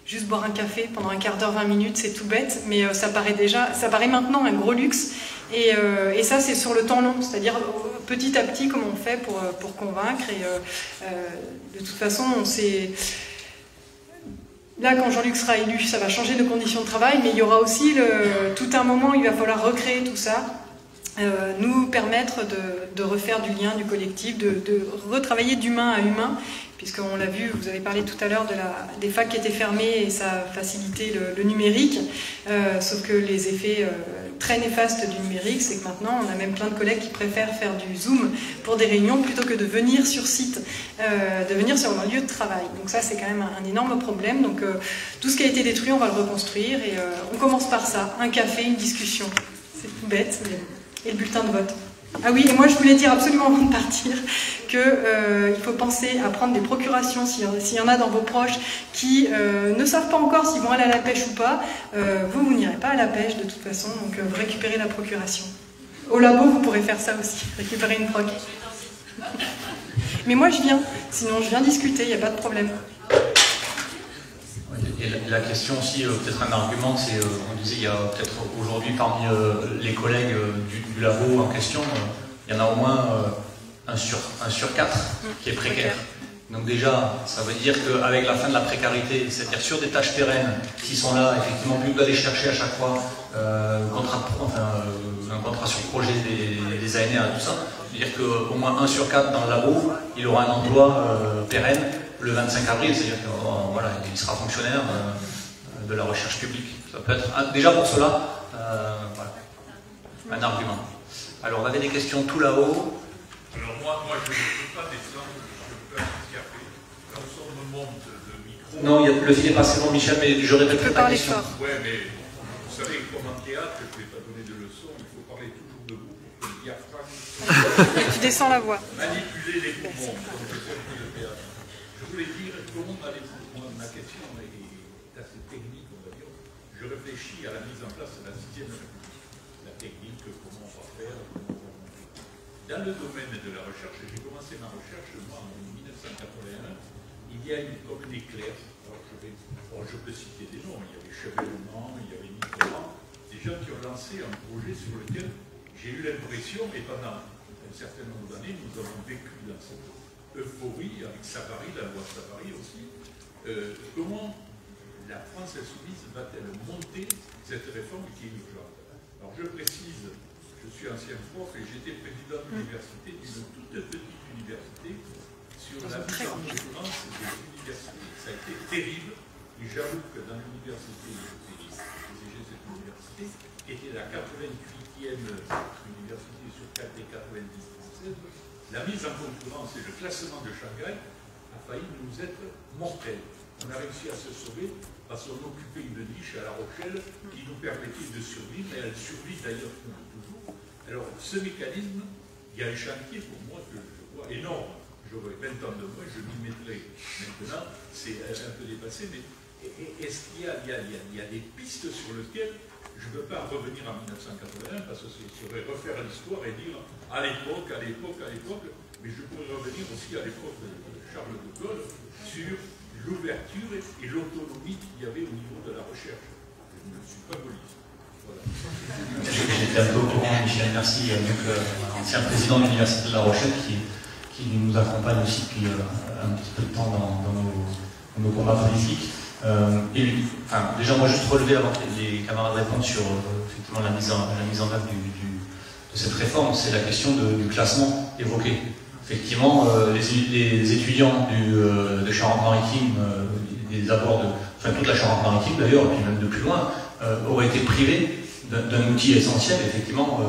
Juste boire un café pendant un quart d'heure, 20 minutes, c'est tout bête, mais ça paraît maintenant un gros luxe. Et ça, c'est sur le temps long, c'est-à-dire petit à petit, comment on fait pour convaincre. Et de toute façon, on sait... Là, quand Jean-Luc sera élu, ça va changer de conditions de travail, mais il y aura aussi tout un moment où il va falloir recréer tout ça, nous permettre de refaire du lien, du collectif, de retravailler d'humain à humain, puisqu'on l'a vu, vous avez parlé tout à l'heure des facs qui étaient fermés et ça a facilité le numérique, sauf que les effets très néfastes du numérique, c'est que maintenant on a même plein de collègues qui préfèrent faire du Zoom pour des réunions plutôt que de venir sur site, de venir sur leur lieu de travail. Donc ça, c'est quand même un énorme problème. Donc tout ce qui a été détruit, on va le reconstruire et on commence par ça, un café, une discussion. C'est tout bête, mais... et le bulletin de vote. Ah oui, et moi je voulais dire absolument avant de partir qu'il faut penser à prendre des procurations s'il y en a dans vos proches qui ne savent pas encore s'ils vont aller à la pêche ou pas. Vous n'irez pas à la pêche de toute façon, donc vous récupérez la procuration. Au labo, vous pourrez faire ça aussi, récupérer une proc. Mais moi je viens, sinon je viens discuter, il n'y a pas de problème. Et la question aussi, peut-être un argument, c'est, on disait, il y a peut-être aujourd'hui parmi les collègues du labo en question, il y en a au moins un sur 4 qui est précaire. Donc déjà, ça veut dire qu'avec la fin de la précarité, c'est-à-dire sur des tâches pérennes qui sont là, effectivement, plus d'aller chercher à chaque fois un contrat sur projet des ANR et tout ça, c'est-à-dire qu'au moins 1 sur 4 dans le labo, il aura un emploi pérenne le 25 avril, c'est-à-dire qu'il sera fonctionnaire de la recherche publique. Ça peut être, déjà pour cela, un argument. Alors, on avait des questions tout là-haut. Alors moi je ne peux pas descendre, je peux pas escaper. Quand on me monte le micro... Non, le fil est passé bon, Michel, mais je répéterai ta question. Ouais, mais vous savez, comme en théâtre, je ne vais pas donner de leçons, il faut parler toujours debout pour que le diaphragme... Tu descends la voix. Manipuler les poumons, comme je fais un peu de théâtre. Je voulais dire, comment allez-vous? Moi, ma question est assez technique, on va dire. Je réfléchis à la mise en place de la 6e République. La technique, comment on va faire. Dans le domaine de la recherche, j'ai commencé ma recherche, moi, en 1981. Il y a eu comme une éclair. Alors, je peux citer des noms. Il y avait Chevènement, il y avait Nicolas. Des gens qui ont lancé un projet sur lequel j'ai eu l'impression, et pendant un certain nombre d'années, nous avons vécu dans cette euphorie, avec Savary, la loi Savary aussi, comment la France insoumise va-t-elle monter cette réforme qui est urgente? Alors je précise, je suis ancien prof et j'étais président d'université, d'une toute petite université, sur la mise en concurrence des universités. Ça a été terrible, et j'avoue que dans l'université de Pays, cette université, qui était la 88e université sur 4 des 90 françaises, la mise en concurrence et le classement de Shanghai a failli nous être mortel. On a réussi à se sauver parce qu'on occupait une niche à La Rochelle qui nous permettait de survivre, et elle survit d'ailleurs toujours. Alors, ce mécanisme, il y a un chantier pour moi que je vois énorme. J'aurais 20 ans de moins, je m'y mettrai. Maintenant, c'est un peu dépassé, mais est-ce qu'il y a des pistes sur lesquelles je ne peux pas revenir en 1981 parce que ce serait refaire l'histoire et dire à l'époque, mais je pourrais revenir aussi à l'époque de Charles de Gaulle sur l'ouverture et l'autonomie qu'il y avait au niveau de la recherche. Je ne suis pas gaulliste. Voilà. J'étais un peu au courant, Michel, merci, ancien président de l'Université de La Rochelle qui nous accompagne aussi depuis un petit peu de temps dans nos combats politiques. Déjà, moi, juste relever avant que les camarades répondent sur effectivement la mise en œuvre de cette réforme, c'est la question du classement évoqué. Effectivement, les étudiants de Charente-Maritime, des abords toute la Charente-Maritime d'ailleurs, et puis même de plus loin, auraient été privés d'un outil essentiel, effectivement,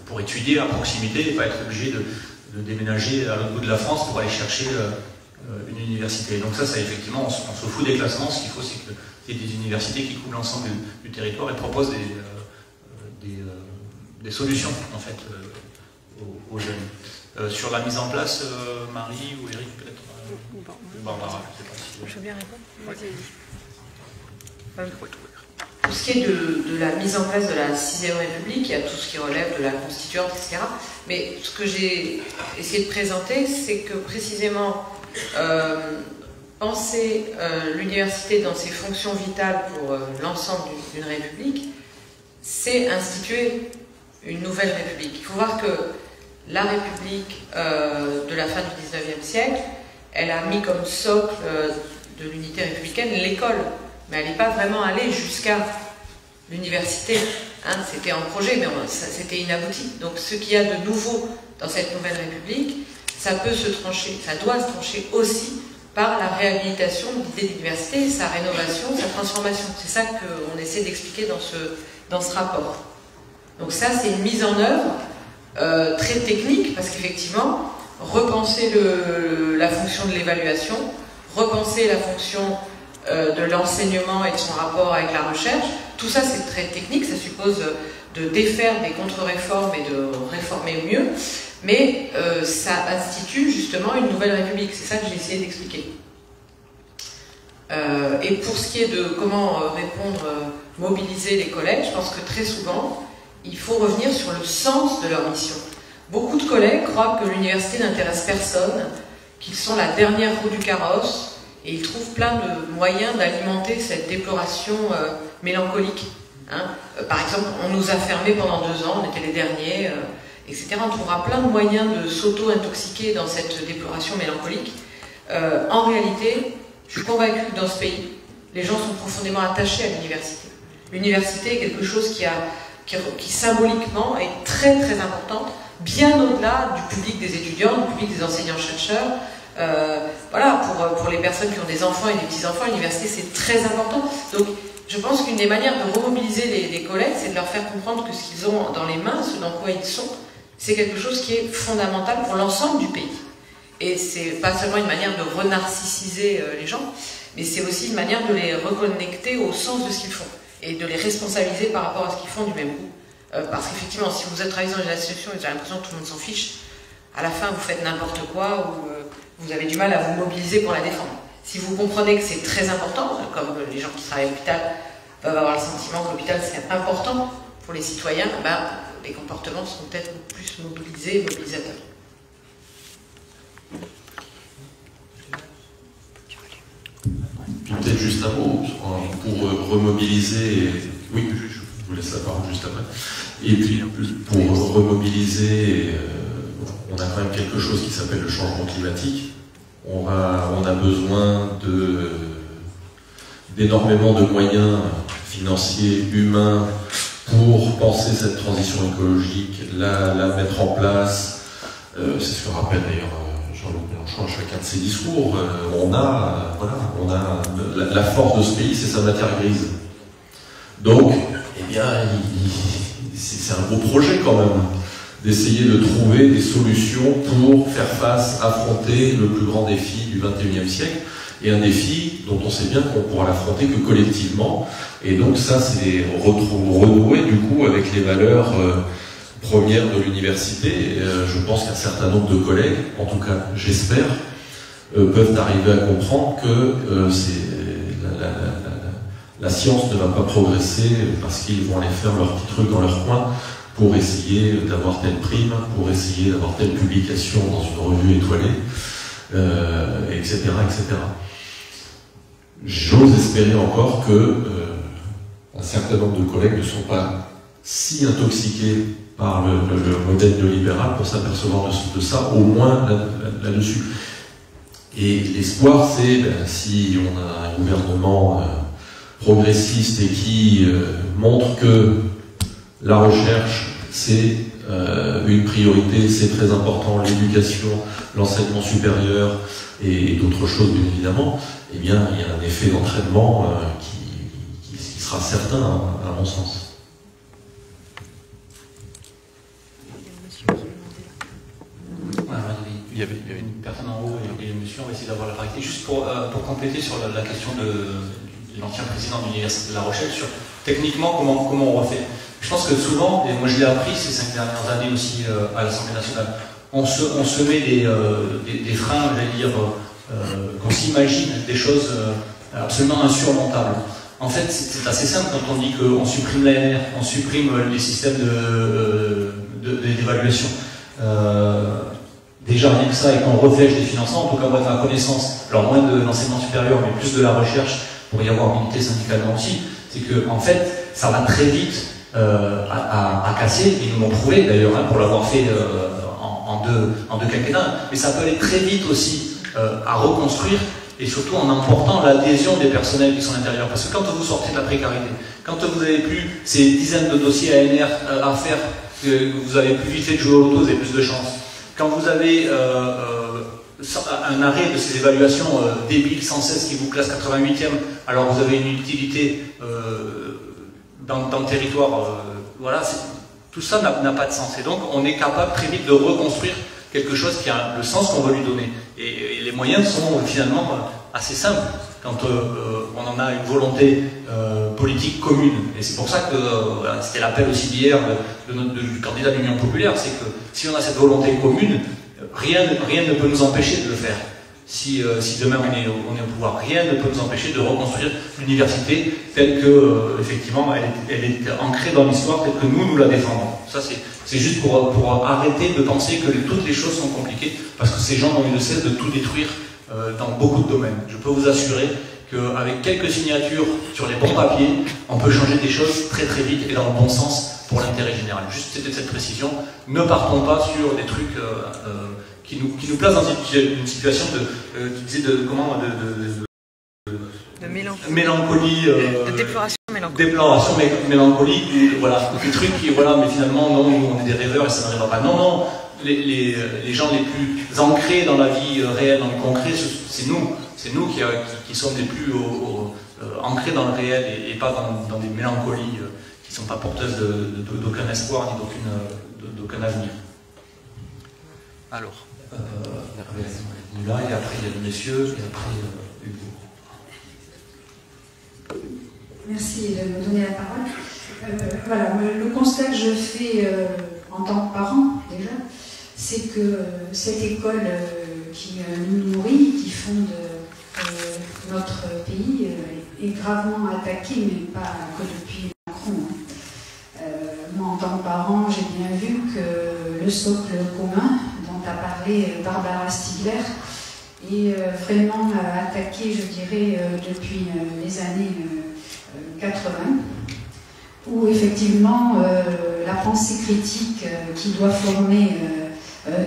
pour étudier à proximité et pas être obligés de déménager à l'autre bout de la France pour aller chercher une université. Donc ça effectivement, on se fout des classements. Ce qu'il faut, c'est qu'il y ait des universités qui couvrent l'ensemble du territoire et proposent des solutions, en fait, aux jeunes. Sur la mise en place, Marie ou Eric, peut-être, ou Barbara, je ne sais pas si... Je veux bien répondre. Pour ce qui est de la mise en place de la 6e République, il y a tout ce qui relève de la Constituante, etc. Mais ce que j'ai essayé de présenter, c'est que précisément, penser l'université dans ses fonctions vitales pour l'ensemble d'une République, c'est instituer une nouvelle République. Il faut voir que la République de la fin du 19e siècle, elle a mis comme socle de l'unité républicaine l'école. Mais elle n'est pas vraiment allée jusqu'à l'université. Hein, c'était en projet, mais c'était inabouti. Donc ce qu'il y a de nouveau dans cette nouvelle République, ça peut se trancher, ça doit se trancher aussi par la réhabilitation de l'idée de l'université, sa rénovation, sa transformation. C'est ça qu'on essaie d'expliquer dans ce rapport. Donc ça, c'est une mise en œuvre très technique, parce qu'effectivement, repenser la fonction de l'évaluation, repenser la fonction de l'enseignement et de son rapport avec la recherche, tout ça c'est très technique, ça suppose de défaire des contre-réformes et de réformer mieux, mais ça institue justement une nouvelle République, c'est ça que j'ai essayé d'expliquer. Et pour ce qui est de comment répondre, mobiliser les collèges, je pense que très souvent, il faut revenir sur le sens de leur mission. Beaucoup de collègues croient que l'université n'intéresse personne, qu'ils sont la dernière roue du carrosse, et ils trouvent plein de moyens d'alimenter cette déploration mélancolique. Hein. Par exemple, on nous a fermés pendant 2 ans, on était les derniers, etc. On trouvera plein de moyens de s'auto-intoxiquer dans cette déploration mélancolique. En réalité, je suis convaincue que dans ce pays, les gens sont profondément attachés à l'université. L'université est quelque chose qui symboliquement est très très importante, bien au-delà du public des étudiants, du public des enseignants-chercheurs. Voilà, pour les personnes qui ont des enfants et des petits-enfants, l'université c'est très important. Donc je pense qu'une des manières de remobiliser les collègues, c'est de leur faire comprendre que ce qu'ils ont dans les mains, ce dans quoi ils sont, c'est quelque chose qui est fondamental pour l'ensemble du pays. Et c'est pas seulement une manière de renarcissiser les gens, mais c'est aussi une manière de les reconnecter au sens de ce qu'ils font et de les responsabiliser par rapport à ce qu'ils font du même coup. Parce qu'effectivement, si vous êtes travaillé dans une association et vous avez l'impression que tout le monde s'en fiche, à la fin vous faites n'importe quoi ou vous avez du mal à vous mobiliser pour la défendre. Si vous comprenez que c'est très important, comme les gens qui travaillent à l'hôpital peuvent avoir le sentiment que l'hôpital c'est important pour les citoyens, les comportements seront peut-être plus mobilisés, mobilisateurs. Puis peut-être juste un mot pour remobiliser. Oui, je vous laisse la parole juste après. Et puis pour remobiliser, on a quand même quelque chose qui s'appelle le changement climatique. On a besoin d'énormément de moyens financiers, humains, pour penser cette transition écologique, la mettre en place. C'est ce que rappelle d'ailleurs Jean-Luc Mélenchon à chacun de ses discours. On a la force de ce pays, c'est sa matière grise. Donc, eh bien, c'est un beau projet quand même, d'essayer de trouver des solutions pour faire face, affronter le plus grand défi du XXIe siècle, et un défi dont on sait bien qu'on pourra l'affronter que collectivement. Et donc ça, c'est renouer du coup avec les valeurs premières de l'université. Je pense qu'un certain nombre de collègues, en tout cas j'espère, peuvent arriver à comprendre que la science ne va pas progresser parce qu'ils vont aller faire leur petit truc dans leur coin pour essayer d'avoir telle prime, pour essayer d'avoir telle publication dans une revue étoilée, etc., etc. j'ose espérer encore que un certain nombre de collègues ne sont pas si intoxiqués par le modèle néolibéral pour s'apercevoir de ça, au moins là-dessus. Et l'espoir, c'est si on a un gouvernement progressiste et qui montre que la recherche, c'est une priorité, c'est très important, l'éducation, l'enseignement supérieur et d'autres choses, bien évidemment, eh bien, il y a un effet d'entraînement qui sera certain, à mon sens. Il y avait une personne en haut et monsieur, on va essayer d'avoir la parité. Juste pour compléter sur la question de l'ancien président de l'Université de La Rochelle, sur techniquement comment on refait. Je pense que souvent, et moi je l'ai appris ces 5 dernières années aussi à l'Assemblée nationale, on se met des freins, j'allais dire, qu'on s'imagine des choses absolument insurmontables. En fait, c'est assez simple quand on dit qu'on supprime l'ANR, on supprime les systèmes d'évaluation. Déjà rien que ça, et qu'on reflèche des financements, en tout cas moi de ma connaissance, alors moins de l'enseignement supérieur, mais plus de la recherche, pour y avoir milité syndicalement aussi, c'est que en fait, ça va très vite à casser, ils nous l'ont prouvé d'ailleurs, pour l'avoir fait en deux quinquennats, mais ça peut aller très vite aussi à reconstruire, et surtout en emportant l'adhésion des personnels qui sont à l'intérieur. Parce que quand vous sortez de la précarité, quand vous n'avez plus ces dizaines de dossiers ANR à faire, que vous avez plus vite fait de jouer au loto, vous avez plus de chance. Quand vous avez un arrêt de ces évaluations débiles, sans cesse, qui vous classent 88e, alors vous avez une utilité dans le territoire, voilà, tout ça n'a pas de sens. Et donc on est capable très vite de reconstruire quelque chose qui a le sens qu'on veut lui donner. Et les moyens sont finalement assez simples quand on en a une volonté politique commune. Et c'est pour ça que c'était l'appel aussi d'hier du candidat de l'Union populaire, c'est que si on a cette volonté commune, rien ne peut nous empêcher de le faire. Si demain on est au pouvoir, rien ne peut nous empêcher de reconstruire l'université telle que, effectivement, elle est ancrée dans l'histoire, telle que nous la défendons. Ça, c'est juste pour arrêter de penser que toutes les choses sont compliquées, parce que ces gens ont eu le cesse de tout détruire dans beaucoup de domaines. Je peux vous assurer qu'avec quelques signatures sur les bons papiers, on peut changer des choses très très vite et dans le bon sens pour l'intérêt général. Juste cette précision, ne partons pas sur des trucs qui nous placent dans une situation de mélancolie, de déploration mélancolique, voilà, des trucs qui, voilà, mais finalement, non, nous, on est des rêveurs et ça n'arrivera pas. Non, non, les gens les plus ancrés dans la vie réelle, dans le concret, c'est nous qui sommes les plus ancrés dans le réel et pas dans des mélancolies qui ne sont pas porteuses d'aucun espoir ni d'aucun avenir. Alors, là, et après il y a le monsieur, et après Hugo. Merci de me donner la parole. Voilà, le constat que je fais en tant que parent, déjà, c'est que cette école qui nous nourrit, qui fonde notre pays, est gravement attaquée, mais pas que depuis Macron. Moi, en tant que parent, j'ai bien vu que le socle commun dont a parlé Barbara Stiegler est vraiment attaqué, je dirais, depuis les années 80, où effectivement la pensée critique qui doit former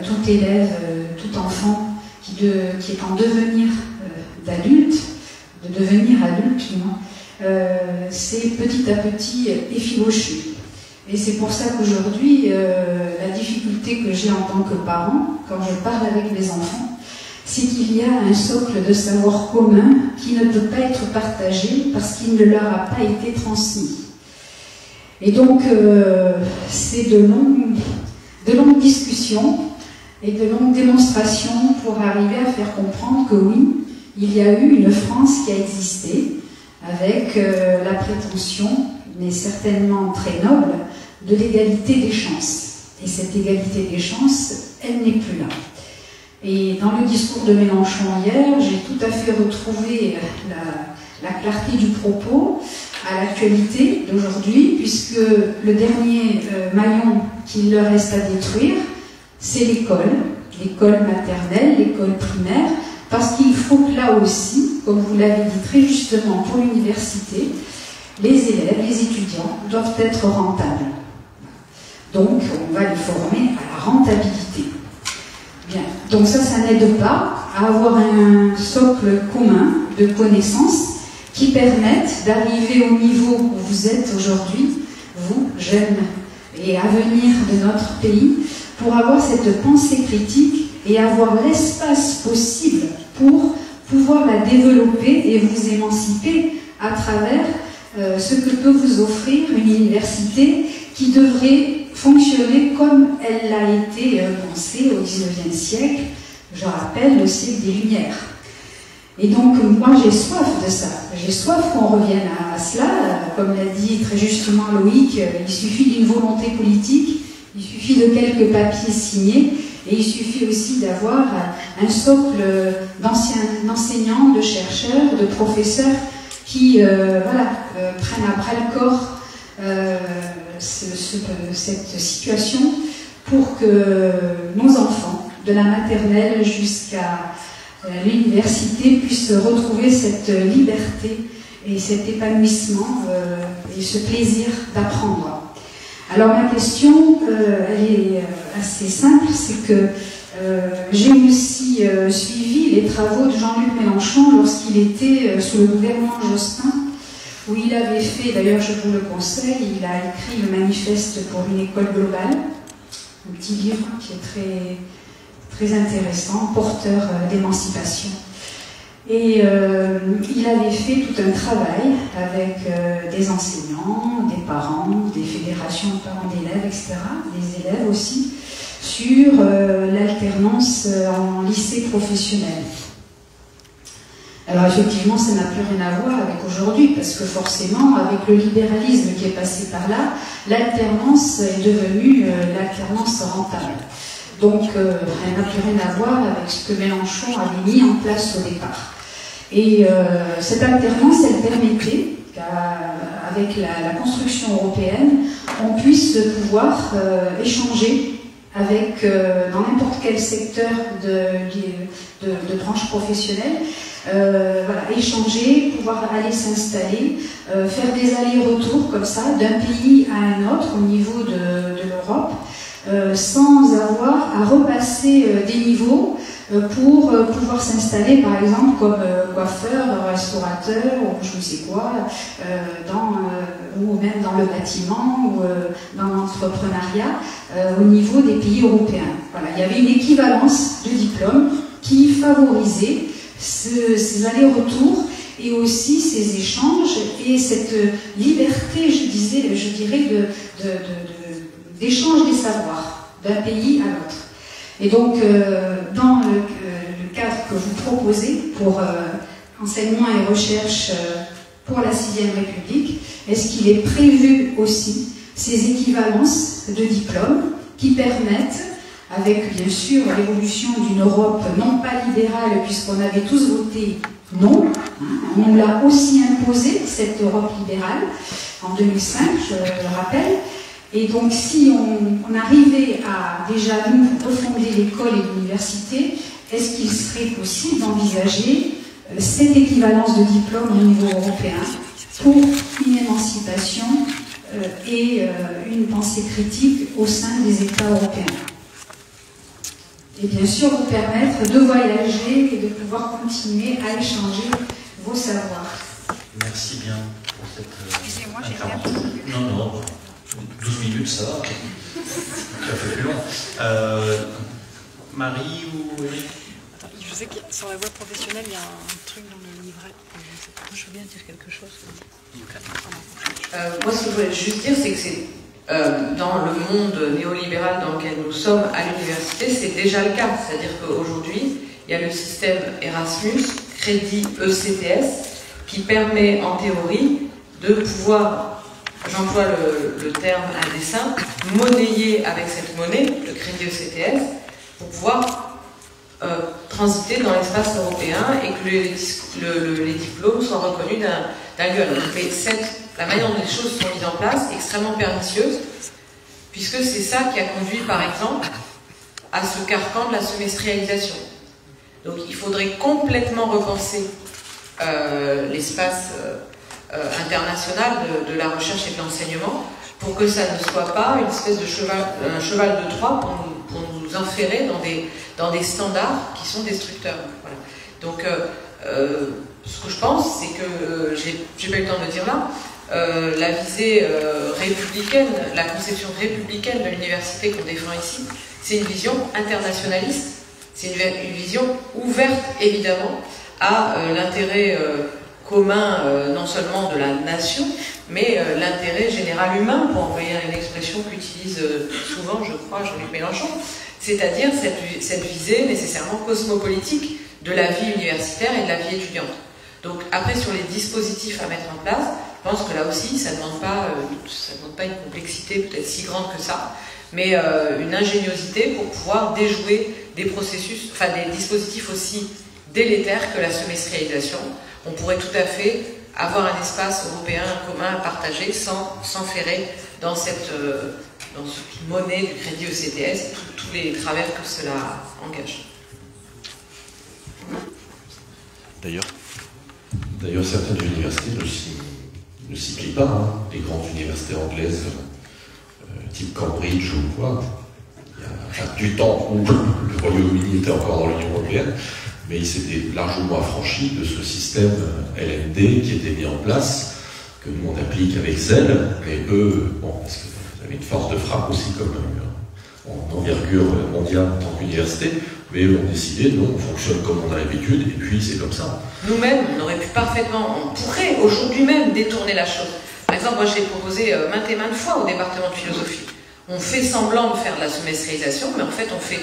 tout élève, tout enfant qui est en devenir d'adulte, de devenir adulte, c'est petit à petit effiloché. Et c'est pour ça qu'aujourd'hui, la difficulté que j'ai en tant que parent, quand je parle avec mes enfants, c'est qu'il y a un socle de savoir commun qui ne peut pas être partagé parce qu'il ne leur a pas été transmis. Et donc, c'est de longues discussions et de longues démonstrations pour arriver à faire comprendre que oui, il y a eu une France qui a existé avec la prétention, mais certainement très noble, de l'égalité des chances. Et cette égalité des chances, elle n'est plus là. Et dans le discours de Mélenchon hier, j'ai tout à fait retrouvé la clarté du propos à l'actualité d'aujourd'hui, puisque le dernier maillon qu'il leur reste à détruire, c'est l'école maternelle, l'école primaire, parce qu'il faut que là aussi, comme vous l'avez dit très justement pour l'université, les élèves, les étudiants doivent être rentables. Donc, on va les former à la rentabilité. Bien. Donc ça n'aide pas à avoir un socle commun de connaissances qui permettent d'arriver au niveau où vous êtes aujourd'hui, vous, jeunes et à venir de notre pays, pour avoir cette pensée critique et avoir l'espace possible pour pouvoir la développer et vous émanciper à travers ce que peut vous offrir une université qui devrait fonctionner comme elle l'a été pensée au XIXe siècle, je rappelle le siècle des Lumières. Et donc moi j'ai soif de ça, j'ai soif qu'on revienne à cela, comme l'a dit très justement Loïc, il suffit d'une volonté politique, il suffit de quelques papiers signés, et il suffit aussi d'avoir un socle d'enseignants, de chercheurs, de professeurs qui prennent à bras le corps cette situation pour que nos enfants, de la maternelle jusqu'à l'université, puissent retrouver cette liberté et cet épanouissement et ce plaisir d'apprendre. Alors ma question, elle est assez simple, c'est que j'ai aussi suivi les travaux de Jean-Luc Mélenchon lorsqu'il était sous le gouvernement Jospin, où il avait fait, d'ailleurs je vous le conseille, il a écrit le manifeste pour une école globale, un petit livre qui est très intéressant, porteur d'émancipation. Et il avait fait tout un travail avec des enseignants, des parents, des fédérations de parents d'élèves, etc., des élèves aussi, sur l'alternance en lycée professionnel. Alors effectivement, ça n'a plus rien à voir avec aujourd'hui, parce que forcément, avec le libéralisme qui est passé par là, l'alternance est devenue l'alternance rentable. Donc, elle n'a plus rien à voir avec ce que Mélenchon avait mis en place au départ. Et cette alternance, elle permettait qu'avec la construction européenne, on puisse pouvoir échanger avec, dans n'importe quel secteur de branche professionnelle, échanger, pouvoir aller s'installer, faire des allers-retours comme ça, d'un pays à un autre au niveau de l'Europe, sans avoir à repasser des niveaux pour pouvoir s'installer par exemple comme coiffeur, restaurateur ou je ne sais quoi, ou même dans le bâtiment ou dans l'entrepreneuriat au niveau des pays européens. Voilà, il y avait une équivalence de diplômes qui favorisait ces allers-retours et aussi ces échanges et cette liberté, je dirais, d'échange des savoirs d'un pays à l'autre. Et donc, dans le cadre que vous proposez pour enseignement et recherche pour la 6e République, est-ce qu'il est prévu aussi ces équivalences de diplômes qui permettent, avec bien sûr l'évolution d'une Europe non pas libérale, puisqu'on avait tous voté non, on nous l'a aussi imposé, cette Europe libérale, en 2005, je le rappelle. Et donc, si on arrivait à déjà nous refonder l'école et l'université, est-ce qu'il serait possible d'envisager cette équivalence de diplôme au niveau européen pour une émancipation et une pensée critique au sein des États européens? Et bien sûr, vous permettre de voyager et de pouvoir continuer à échanger vos savoirs. Merci bien pour cette intervention. Non. 12 minutes, ça va. Tu as fait plus long. Marie ou Eric? Je sais que sur la voie professionnelle, il y a un truc dans le livret. Je veux bien dire quelque chose. Moi, ce que je voulais juste dire, c'est que c'est dans le monde néolibéral dans lequel nous sommes à l'université, c'est déjà le cas. C'est-à-dire qu'aujourd'hui, il y a le système Erasmus, crédit ECTS, qui permet en théorie de pouvoir, j'emploie le terme à dessein, monnayer avec cette monnaie, le crédit ECTS, pour pouvoir transiter dans l'espace européen et que les diplômes soient reconnus d'un lieu à l'autre. Mais la manière dont les choses sont mises en place est extrêmement pernicieuse, puisque c'est ça qui a conduit, par exemple, à ce carcan de la semestrialisation. Donc il faudrait complètement repenser l'espace international de la recherche et de l'enseignement, pour que ça ne soit pas une espèce de cheval de Troie pour nous enferrer dans des standards qui sont destructeurs. Voilà. Donc, ce que je pense, c'est que, j'ai pas eu le temps de le dire là, la visée républicaine, la conception républicaine de l'université qu'on défend ici, c'est une vision internationaliste, c'est une vision ouverte évidemment à l'intérêt commun, non seulement de la nation, mais l'intérêt général humain, pour envoyer une expression qu'utilise souvent, je crois, Jean-Luc Mélenchon, c'est-à-dire cette visée nécessairement cosmopolitique de la vie universitaire et de la vie étudiante. Donc après, sur les dispositifs à mettre en place, je pense que là aussi, ça ne demande pas une complexité peut-être si grande que ça, mais une ingéniosité pour pouvoir déjouer des processus, enfin des dispositifs aussi délétères que la semestrialisation. On pourrait tout à fait avoir un espace européen commun à partager sans s'enferrer dans cette monnaie du crédit ECTS et tous les travers que cela engage. D'ailleurs, certaines universités ne s'y plient pas. Hein. Les grandes universités anglaises, type Cambridge ou quoi, il y a du temps où le Royaume-Uni était encore dans l'Union européenne, mais il s'était largement affranchi de ce système LMD qui était mis en place, que nous on applique avec zèle, mais eux, bon, parce que vous avez une force de frappe aussi comme en envergure mondiale en tant qu'université, mais eux ont décidé, non, on fonctionne comme on a l'habitude, et puis c'est comme ça. Nous-mêmes, on aurait pu parfaitement, on pourrait aujourd'hui même détourner la chose. Par exemple, moi j'ai proposé maintes et maintes fois au département de philosophie. On fait semblant de faire de la semestrialisation, mais en fait on fait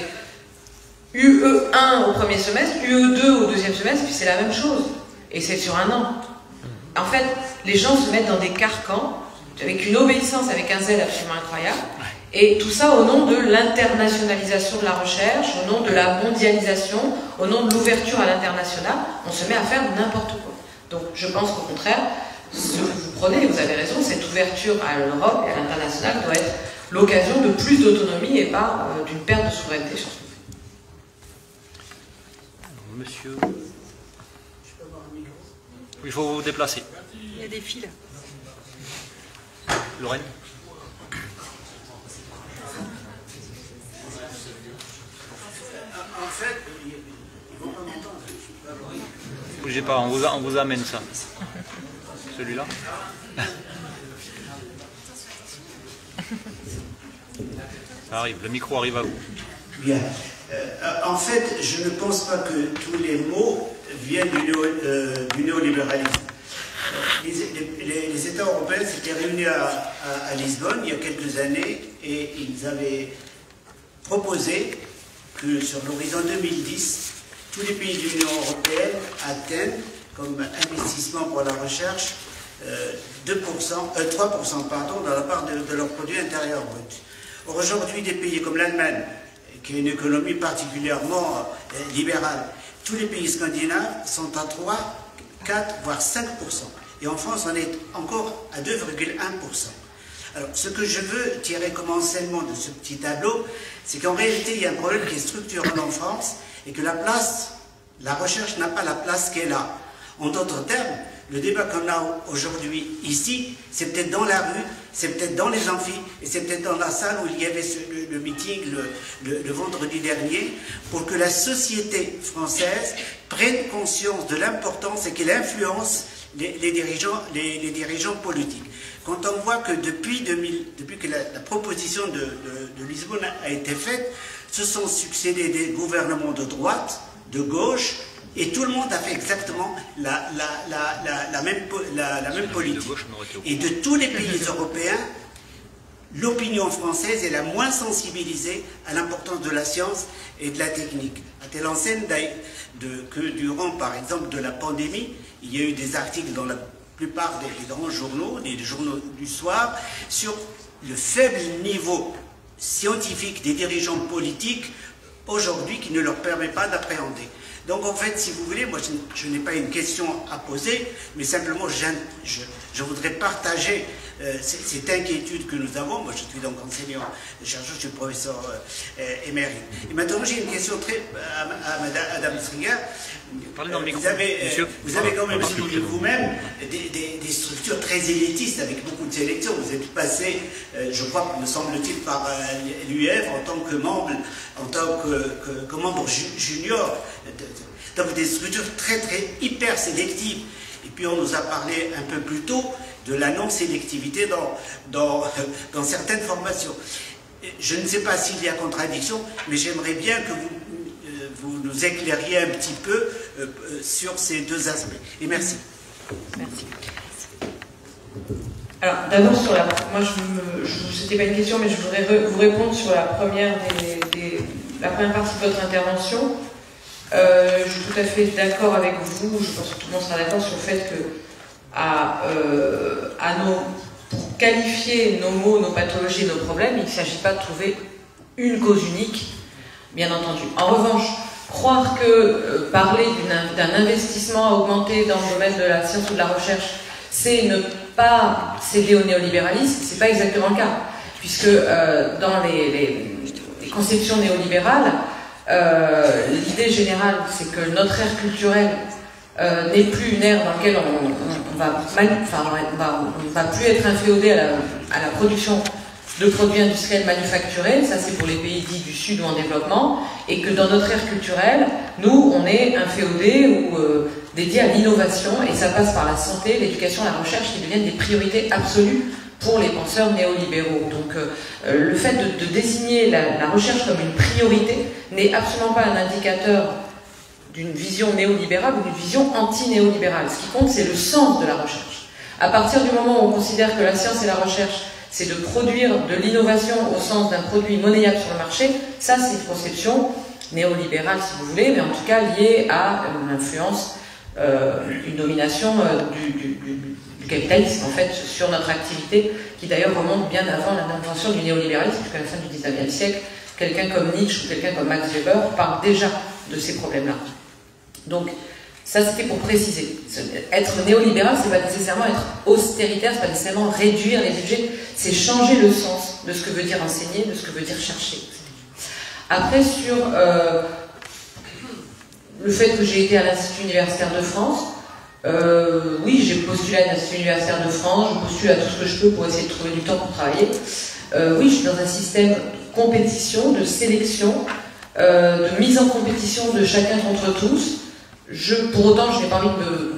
UE1 au premier semestre, UE2 au deuxième semestre, puis c'est la même chose. Et c'est sur un an. En fait, les gens se mettent dans des carcans, avec une obéissance, avec un zèle absolument incroyable, et tout ça au nom de l'internationalisation de la recherche, au nom de la mondialisation, au nom de l'ouverture à l'international, on se met à faire n'importe quoi. Donc je pense qu'au contraire, ce que vous prenez, vous avez raison, cette ouverture à l'Europe et à l'international doit être l'occasion de plus d'autonomie et pas d'une perte de souveraineté sur ce qu'on fait. Monsieur. Il faut vous déplacer. Il y a des fils. Lorraine. En fait, ils vont pas m'entendre. Bougez pas, on vous amène ça. Celui-là. Ça arrive, le micro arrive à vous. Bien. En fait, je ne pense pas que tous les mots viennent du néolibéralisme. Les États européens s'étaient réunis à Lisbonne il y a quelques années et ils avaient proposé que sur l'horizon 2010, tous les pays de l'Union européenne atteignent comme investissement pour la recherche 3% dans la part de leur produit intérieur brut. Or, aujourd'hui, des pays comme l'Allemagne, qui a une économie particulièrement libérale, tous les pays scandinaves sont à 3, 4, voire 5%. Et en France, on est encore à 2,1%. Alors, ce que je veux tirer comme enseignement de ce petit tableau, c'est qu'en réalité, il y a un problème qui est structurel en France et que la recherche n'a pas la place qu'elle a. En d'autres termes, le débat qu'on a aujourd'hui ici, c'est peut-être dans la rue, c'est peut-être dans les amphis, et c'est peut-être dans la salle où il y avait le meeting le vendredi dernier, pour que la société française prenne conscience de l'importance et qu'elle influence les dirigeants politiques. Quand on voit que depuis que la proposition de Lisbonne a été faite, se sont succédés des gouvernements de droite, de gauche, et tout le monde a fait exactement la même politique. Et de tous les pays européens, l'opinion française est la moins sensibilisée à l'importance de la science et de la technique. À telle enseigne que durant, par exemple, de la pandémie, il y a eu des articles dans la plupart des grands journaux, des journaux du soir, sur le faible niveau scientifique des dirigeants politiques aujourd'hui qui ne leur permet pas d'appréhender. Donc en fait, si vous voulez, moi je n'ai pas une question à poser, mais simplement je voudrais partager cette inquiétude que nous avons. Moi je suis donc enseignant, chercheur, je suis professeur émérite. Et maintenant j'ai une question à Madame Stringer. Vous avez quand même souligné vous-même des structures très élitistes avec beaucoup de sélection. Vous êtes passé, je crois, me semble-t-il, par l'UF en tant que membre junior. Donc des structures très hyper sélectives. Et puis on nous a parlé un peu plus tôt de la non-sélectivité dans certaines formations. Je ne sais pas s'il y a contradiction, mais j'aimerais bien que vous nous éclairiez un petit peu sur ces deux aspects. Et merci. Merci. Alors, d'abord, c'était pas une question, mais je voudrais vous répondre sur la première partie de votre intervention. Je suis tout à fait d'accord avec vous, je pense que tout le monde sera d'accord sur le fait que pour qualifier nos maux, nos pathologies, nos problèmes, il ne s'agit pas de trouver une cause unique, bien entendu. En revanche, croire que parler d'un investissement à augmenter dans le domaine de la science ou de la recherche, c'est ne pas céder au néolibéralisme, c'est pas exactement le cas, puisque dans les conceptions néolibérales, l'idée générale, c'est que notre ère culturelle n'est plus une ère dans laquelle on va plus être inféodé à la production de produits industriels manufacturés, ça c'est pour les pays dits du Sud ou en développement, et que dans notre ère culturelle, nous, on est inféodé ou dédié à l'innovation, et ça passe par la santé, l'éducation, la recherche, qui deviennent des priorités absolues pour les penseurs néolibéraux. Donc le fait de désigner la recherche comme une priorité n'est absolument pas un indicateur d'une vision néolibérale ou d'une vision anti-néolibérale. Ce qui compte, c'est le sens de la recherche. À partir du moment où on considère que la science et la recherche, c'est de produire de l'innovation au sens d'un produit monnayable sur le marché, ça c'est une conception néolibérale si vous voulez, mais en tout cas liée à une influence, une domination du capitalisme en fait sur notre activité, qui d'ailleurs remonte bien avant l'invention du néolibéralisme, puisqu'à la fin du 19e siècle, quelqu'un comme Nietzsche ou quelqu'un comme Max Weber parle déjà de ces problèmes-là. Donc, ça c'était pour préciser. Être néolibéral, c'est pas nécessairement être austéritaire, c'est pas nécessairement réduire les budgets, c'est changer le sens de ce que veut dire enseigner, de ce que veut dire chercher. Après, sur le fait que j'ai été à l'Institut universitaire de France, oui, j'ai postulé à l'Institut universitaire de France, je postule à tout ce que je peux pour essayer de trouver du temps pour travailler. Oui, je suis dans un système de compétition, de sélection, de mise en compétition de chacun contre tous. Pour autant, je n'ai pas envie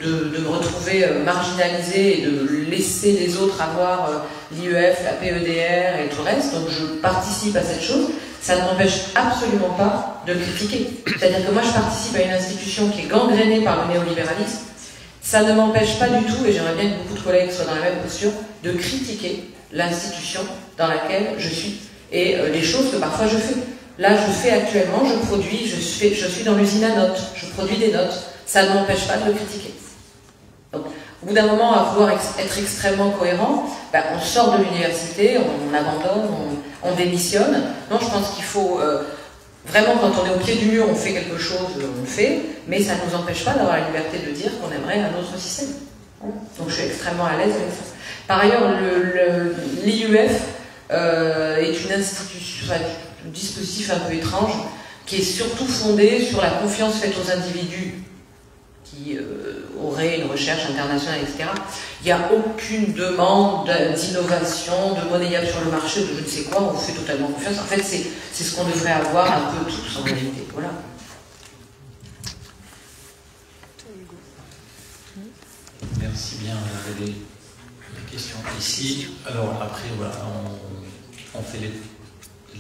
de me retrouver marginalisé et de laisser les autres avoir l'IEF, la PEDR et tout le reste. Donc je participe à cette chose. Ça ne m'empêche absolument pas de critiquer. C'est-à-dire que moi, je participe à une institution qui est gangrénée par le néolibéralisme. Ça ne m'empêche pas du tout, et j'aimerais bien que beaucoup de collègues soient dans la même posture, de critiquer l'institution dans laquelle je suis et les choses que parfois je fais. Là, je fais actuellement, je produis, je suis dans l'usine à notes, je produis des notes. Ça ne m'empêche pas de le critiquer. Donc, au bout d'un moment, à vouloir être extrêmement cohérent, on sort de l'université, on abandonne, on démissionne. Non, je pense qu'il faut vraiment, quand on est au pied du mur, on fait quelque chose, on le fait, mais ça ne nous empêche pas d'avoir la liberté de dire qu'on aimerait un autre système. Donc, je suis extrêmement à l'aise avec ça. Par ailleurs, l'IUF est une institution, un dispositif un peu étrange, qui est surtout fondé sur la confiance faite aux individus qui auraient une recherche internationale, etc. Il n'y a aucune demande d'innovation, de monnayable sur le marché, de je ne sais quoi, on vous fait totalement confiance. En fait, c'est ce qu'on devrait avoir un peu tous en réalité. Voilà. Merci bien. Vous avez des questions ici. Alors après, voilà, on fait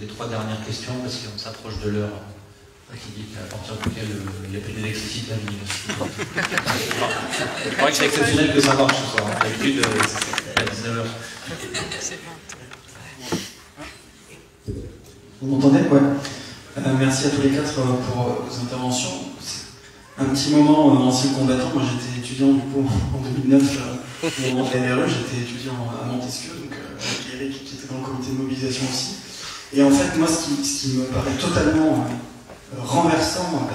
les trois dernières questions parce qu'on s'approche de l'heure qui dit à partir de laquelle il y a plus d'électricité à l'université. Je crois que c'est exceptionnel que ça marche ce soir. D'habitude, c'est à 19h. Vous m'entendez? Ouais. Merci à tous les quatre pour vos interventions. Un petit moment ancien combattant. Moi j'étais étudiant du coup en 2009 au moment de l'NRE, j'étais étudiant à Montesquieu, donc avec Eric qui était dans le comité de mobilisation aussi. Et en fait, moi, ce qui me paraît totalement renversant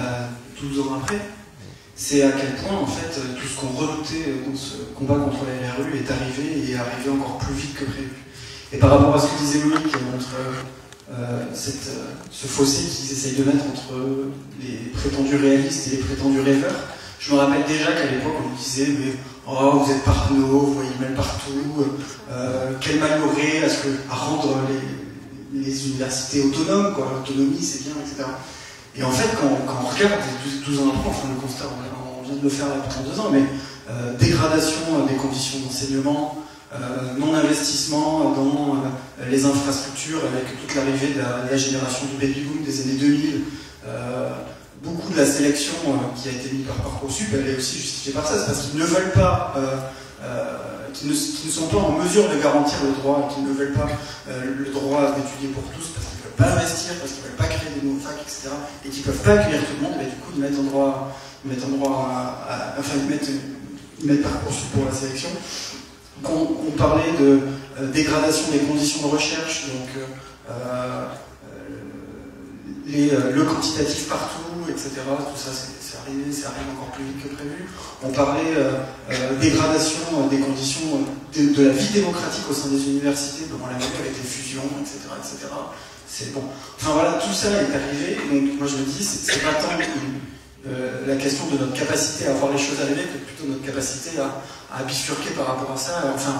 12 ans après, c'est à quel point en fait tout ce qu'on redoutait dans ce combat contre la LRU est arrivé et est arrivé encore plus vite que prévu. Et par rapport à ce que disait Loïc entre ce fossé qu'ils essayent de mettre entre les prétendus réalistes et les prétendus rêveurs, je me rappelle déjà qu'à l'époque on nous disait mais oh vous êtes parano, vous voyez le mal partout, quel mal il y aurait à rendre les universités autonomes, quoi, l'autonomie c'est bien, etc. Et en fait, quand on regarde 12 ans après, enfin le constat, on vient de le faire là pendant 2 ans, mais dégradation des conditions d'enseignement, non-investissement dans les infrastructures, avec toute l'arrivée de la génération du baby-boom des années 2000, beaucoup de la sélection qui a été mise par Parcoursup, elle est aussi justifiée par ça, c'est parce qu'ils ne veulent pas, qu'ils ne sont pas en mesure de garantir le droit, qu'ils ne veulent pas le droit d'étudier pour tous, parce qu'ils ne veulent pas investir, parce qu'ils ne veulent pas créer des nouveaux facs, etc., et qu'ils ne peuvent pas accueillir tout le monde, et du coup ils mettent Parcoursup pour la sélection. On parlait de dégradation des conditions de recherche, donc le quantitatif partout, etc. Tout ça, c'est arrivé encore plus vite que prévu. On parlait dégradation des conditions de la vie démocratique au sein des universités, on l'a vu avec les fusions, etc. C'est bon. Enfin voilà, tout ça est arrivé, donc moi je me dis, c'est pas tant la question de notre capacité à voir les choses arriver que plutôt notre capacité à bifurquer par rapport à ça, enfin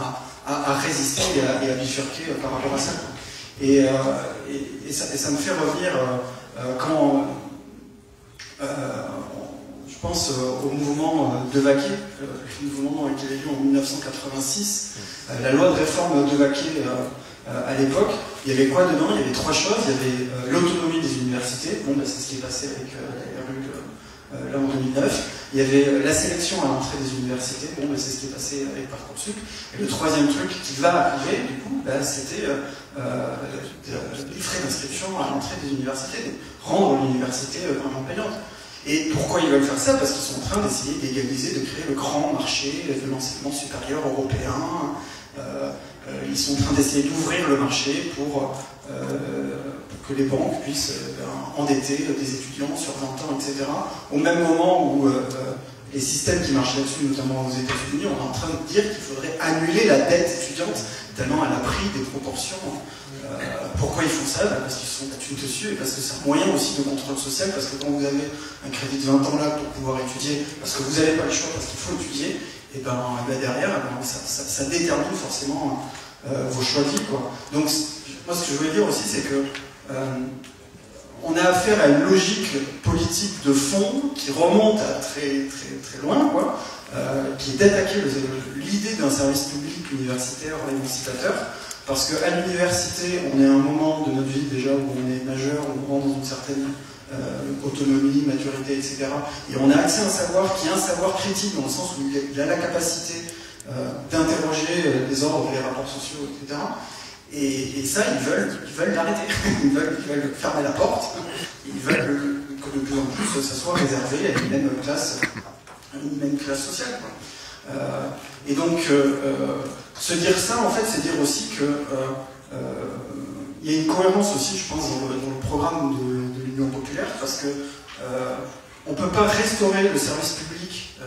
à résister et à bifurquer par rapport à ça. Et ça me fait revenir quand je pense au mouvement Devaquet, le mouvement qui avait lieu en 1986, la loi de réforme Devaquet à l'époque. Il y avait quoi dedans? Il y avait 3 choses. Il y avait l'autonomie des universités, bon, c'est ce qui est passé avec la rue là en 2009. Il y avait la sélection à l'entrée des universités, bon, c'est ce qui est passé avec Parcoursup. Et le 3e truc qui va arriver, du coup, c'était les frais d'inscription à l'entrée des universités, rendre l'université vraiment payante. Et pourquoi ils veulent faire ça? Parce qu'ils sont en train d'essayer d'égaliser, de créer le grand marché de l'enseignement supérieur européen. Ils sont en train d'essayer d'ouvrir le marché pour que les banques puissent endetter des étudiants sur 20 ans, etc. Au même moment où les systèmes qui marchent là-dessus, notamment aux États-Unis, on est en train de dire qu'il faudrait annuler la dette étudiante, tellement elle a pris des proportions. Pourquoi ils font ça? Parce qu'ils se font la thune dessus, et parce que c'est un moyen aussi de contrôle social, parce que quand vous avez un crédit de 20 ans là pour pouvoir étudier, parce que vous n'avez pas le choix, parce qu'il faut étudier, et ben derrière, ça détermine forcément vos choix de vie, quoi. Donc, moi, ce que je voulais dire aussi, c'est que on a affaire à une logique politique de fond qui remonte à très loin, quoi, qui est d'attaquer l'idée d'un service public universitaire émancipateur, parce qu'à l'université, on est à un moment de notre vie déjà où on est majeur, on rentre dans une certaine autonomie, maturité, etc. Et on a accès à un savoir qui est un savoir critique, dans le sens où il a la capacité d'interroger les ordres, les rapports sociaux, etc. Et ça, ils veulent l'arrêter. Ils veulent fermer la porte. Ils veulent que de plus en plus, ça soit réservé à une même classe sociale, quoi. Et donc, se dire ça, en fait, c'est dire aussi que il y a une cohérence aussi, je pense, dans le programme de l'Union populaire, parce que on ne peut pas restaurer le service public,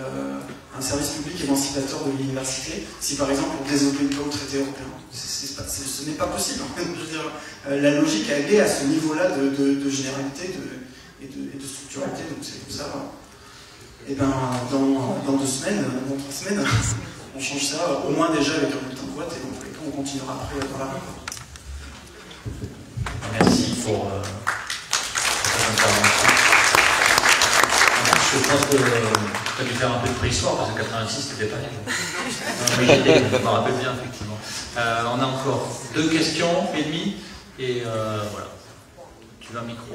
un service public émancipateur de l'université, si par exemple on désobéit pas au traité européen. Ce n'est pas possible. Je veux dire, la logique, elle est à ce niveau-là de généralité et de structuralité. Donc c'est comme ça. Et ben, dans 2 semaines, dans 3 semaines, on change ça, au moins déjà avec un bulletin de vote, et dans tous les cas, on continuera après dans la rue. Merci pour cette intervention. Je pense que tu as dû faire un peu de préhistoire, parce que 86, c'était pas rien. Je me rappelle bien, effectivement. On a encore 2 questions et demie, et voilà. Tu veux un micro?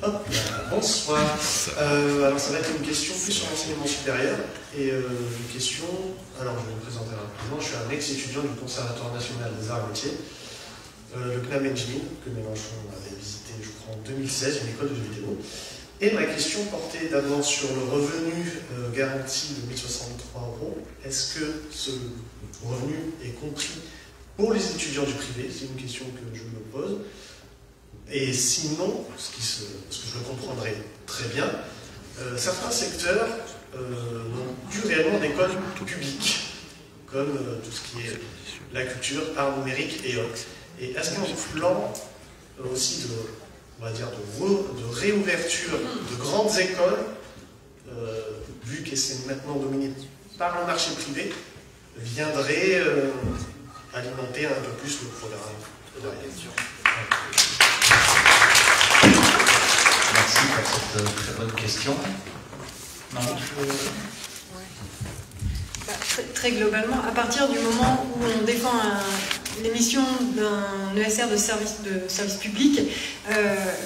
Hop, bonsoir. Alors ça va être une question plus sur l'enseignement supérieur et une question, alors je vais me présenter rapidement, je suis un ex-étudiant du Conservatoire national des arts et métiers, le CNAM Engineering, que Mélenchon avait visité je crois en 2016, une école de jeux vidéo, Et ma question portait d'abord sur le revenu garanti de 1063 €. Est-ce que ce revenu est compris pour les étudiants du privé? C'est une question que je me pose. Et sinon, parce que je le comprendrais très bien, certains secteurs n'ont plus réellement d'école publique, comme tout ce qui est la culture, art numérique et autres. Et est-ce qu'il y a un plan aussi on va dire de réouverture de grandes écoles, vu que c'est maintenant dominé par le marché privé, viendrait alimenter un peu plus le programme derrière. Merci pour cette très bonne question. Non, Très globalement, à partir du moment où on défend l'émission d'un ESR de service public,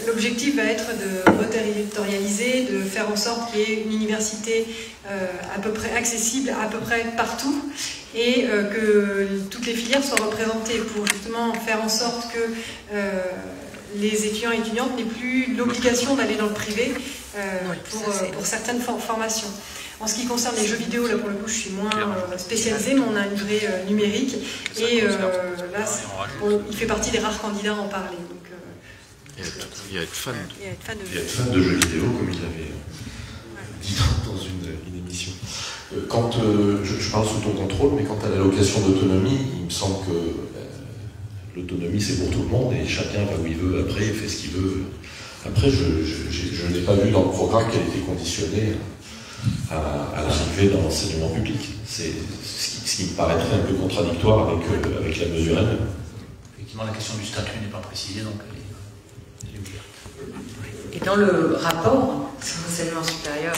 l'objectif va être de reterritorialiser, de faire en sorte qu'il y ait une université à peu près accessible à peu près partout et que toutes les filières soient représentées pour justement faire en sorte que les étudiants et étudiantes n'aient plus l'obligation d'aller dans le privé pour certaines formations. En ce qui concerne les jeux vidéo, là pour le coup je suis moins spécialisée, mais on a un livret numérique et là il fait partie des rares candidats à en parler. Donc, il y a être fan. Il y a être fan de jeux vidéo, comme il avait dit dans une émission. Quand je parle sous ton contrôle, mais quant à l'allocation d'autonomie, il me semble que l'autonomie c'est pour tout le monde et chacun va où il veut après et fait ce qu'il veut. Après, je n'ai pas vu dans le programme qu'elle était conditionnée à l'arrivée dans l'enseignement public. C'est ce qui me paraîtrait un peu contradictoire avec la mesure elle-même. Effectivement, la question du statut n'est pas précisée, donc elle est ouverte. Et dans le rapport sur l'enseignement supérieur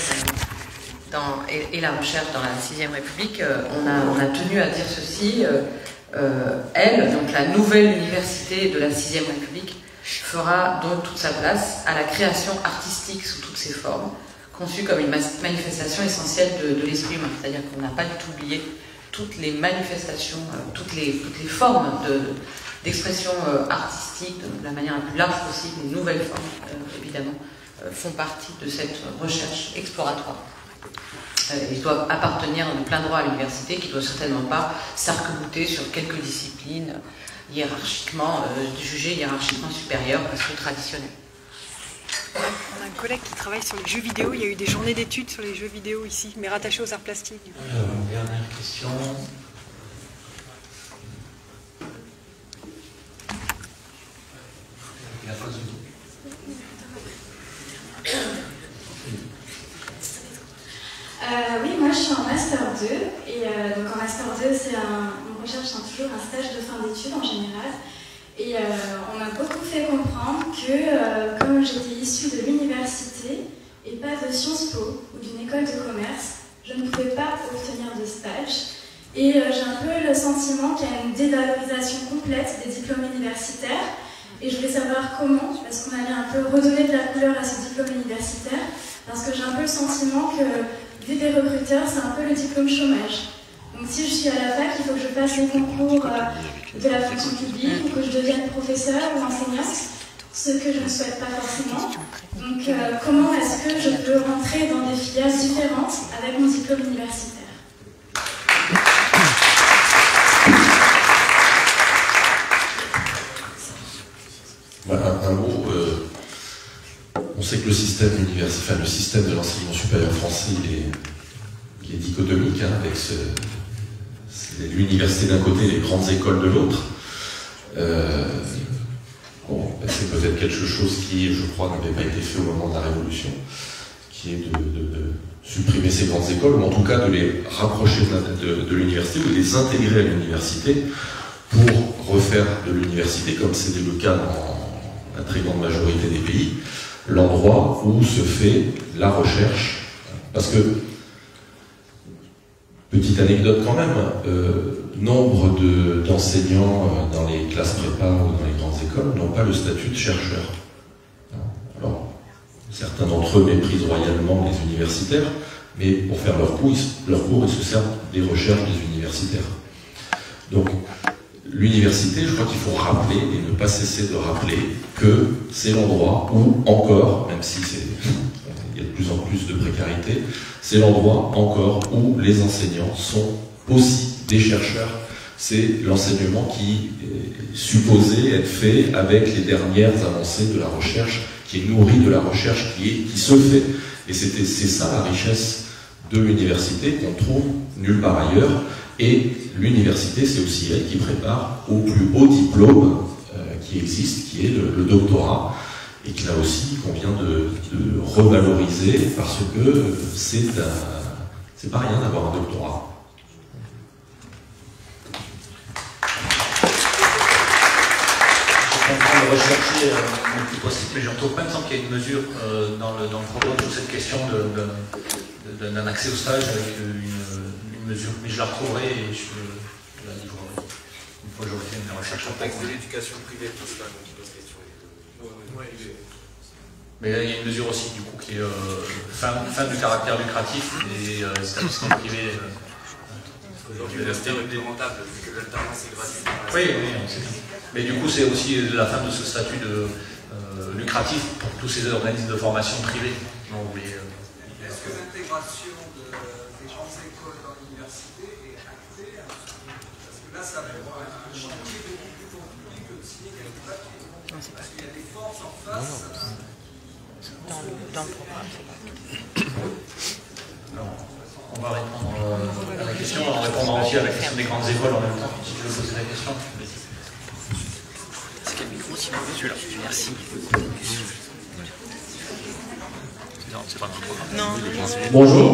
et la recherche dans la 6e République, on a tenu à dire ceci. Elle, donc la nouvelle université de la 6e République, fera donc toute sa place à la création artistique sous toutes ses formes, conçue comme une manifestation essentielle de l'esprit humain. C'est-à-dire qu'on n'a pas du tout oublié toutes les manifestations, toutes les formes d'expression artistique, de la manière la plus large possible, les nouvelles formes, évidemment, font partie de cette recherche exploratoire. Ils doivent appartenir de plein droit à l'université, qui ne doit certainement pas s'arc-bouter sur quelques disciplines jugées hiérarchiquement supérieures parce que traditionnelles. On a un collègue qui travaille sur les jeux vidéo. Il y a eu des journées d'études sur les jeux vidéo ici, mais rattachés aux arts plastiques. Du coup. Dernière question. La pause. Oui, moi je suis en Master 2. Et donc en Master 2, on recherche toujours un stage de fin d'études en général. Et on m'a beaucoup fait comprendre que comme j'étais issue de l'université et pas de Sciences Po ou d'une école de commerce, je ne pouvais pas obtenir de stage. Et j'ai un peu le sentiment qu'il y a une dévalorisation complète des diplômes universitaires. Et je voulais savoir comment, parce qu'on allait un peu redonner de la couleur à ce diplôme universitaire, parce que j'ai un peu le sentiment que, vu des recruteurs, c'est un peu le diplôme chômage. Donc si je suis à la fac, il faut que je passe les concours de la fonction publique, ou que je devienne professeur ou enseignante, ce que je ne souhaite pas forcément. Donc comment est-ce que je peux rentrer dans des filières différentes avec mon diplôme universitaire ? Un mot, on sait que le système universitaire, le système de l'enseignement supérieur français, il est dichotomique, hein, avec l'université d'un côté et les grandes écoles de l'autre. C'est peut-être quelque chose qui, je crois, n'avait pas été fait au moment de la Révolution, qui est de supprimer ces grandes écoles, ou en tout cas de les rapprocher de l'université, ou de les intégrer à l'université pour refaire de l'université, comme c'était le cas dans la très grande majorité des pays, l'endroit où se fait la recherche. Parce que, petite anecdote quand même, nombre d'enseignants dans les classes prépa ou dans les grandes écoles n'ont pas le statut de chercheur. Alors, certains d'entre eux méprisent royalement les universitaires, mais pour faire leurs cours, ils se servent des recherches des universitaires. Donc, l'université, je crois qu'il faut rappeler et ne pas cesser de rappeler que c'est l'endroit où encore, même si plus en plus de précarité, c'est l'endroit encore où les enseignants sont aussi des chercheurs. C'est l'enseignement qui est supposé être fait avec les dernières avancées de la recherche, qui est nourri de la recherche qui se fait. Et c'est ça la richesse de l'université qu'on trouve nulle part ailleurs. Et l'université, c'est aussi elle qui prépare au plus haut diplôme qui existe, qui est le doctorat, et que là aussi qu'on vient de revaloriser parce que c'est pas rien d'avoir un doctorat. Je suis en train de rechercher le plus possible, mais je retrouve pas, il me semble qu'il y a une mesure dans le programme sur cette question d'un accès au stage avec une mesure, mais je la retrouverai et je la livrerai une fois que j'aurai fait une recherche. Avec l'éducation privée principalement qui pose question. Mais là, il y a une mesure aussi du coup qui est fin du caractère lucratif des établissements privés. Aujourd'hui, l'université est plus rentable vu que l'alternance est gratuite. Oui, on sait tout. Mais du coup, c'est aussi la fin de ce statut de lucratif pour tous ces organismes de formation privés. Est-ce que l'intégration des grandes écoles dans l'université est actée? Parce que là, ça va être un chantier beaucoup plus compliqué que de signer quelques papiers. Parce qu'il y a des forces en face. Dans le programme, c'est pas acté. On va répondre à la question en répondant aussi à la question des grandes écoles en même temps. Si tu veux poser la question. C'est quel micro si vous voulez? Celui-là. Merci. Non, c'est pas un programme. Non. Bonjour.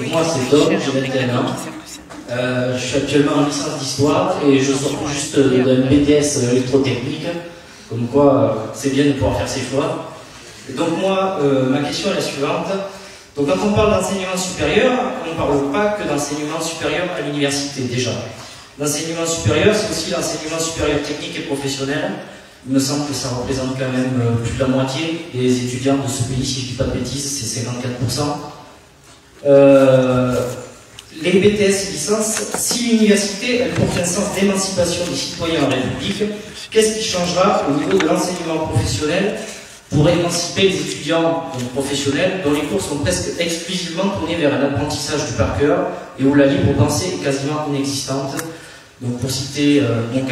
Moi c'est Tom, j'ai 21 ans. Je suis actuellement en licence d'histoire et je sors juste d'un BTS électrotechnique. Comme quoi, c'est bien de pouvoir faire ses choix. Et donc moi, ma question est la suivante. Donc quand on parle d'enseignement supérieur, on ne parle pas que d'enseignement supérieur à l'université déjà. L'enseignement supérieur, c'est aussi l'enseignement supérieur technique et professionnel. Il me semble que ça représente quand même plus de la moitié des étudiants de ce pays, si je ne dis pas de bêtises, c'est 54%. Les BTS et licences, si l'université elle porte un sens d'émancipation des citoyens en République, qu'est-ce qui changera au niveau de l'enseignement professionnel pour émanciper les étudiants professionnels dont les cours sont presque exclusivement tournés vers un apprentissage du par cœur et où la libre pensée est quasiment inexistante? Donc pour citer mon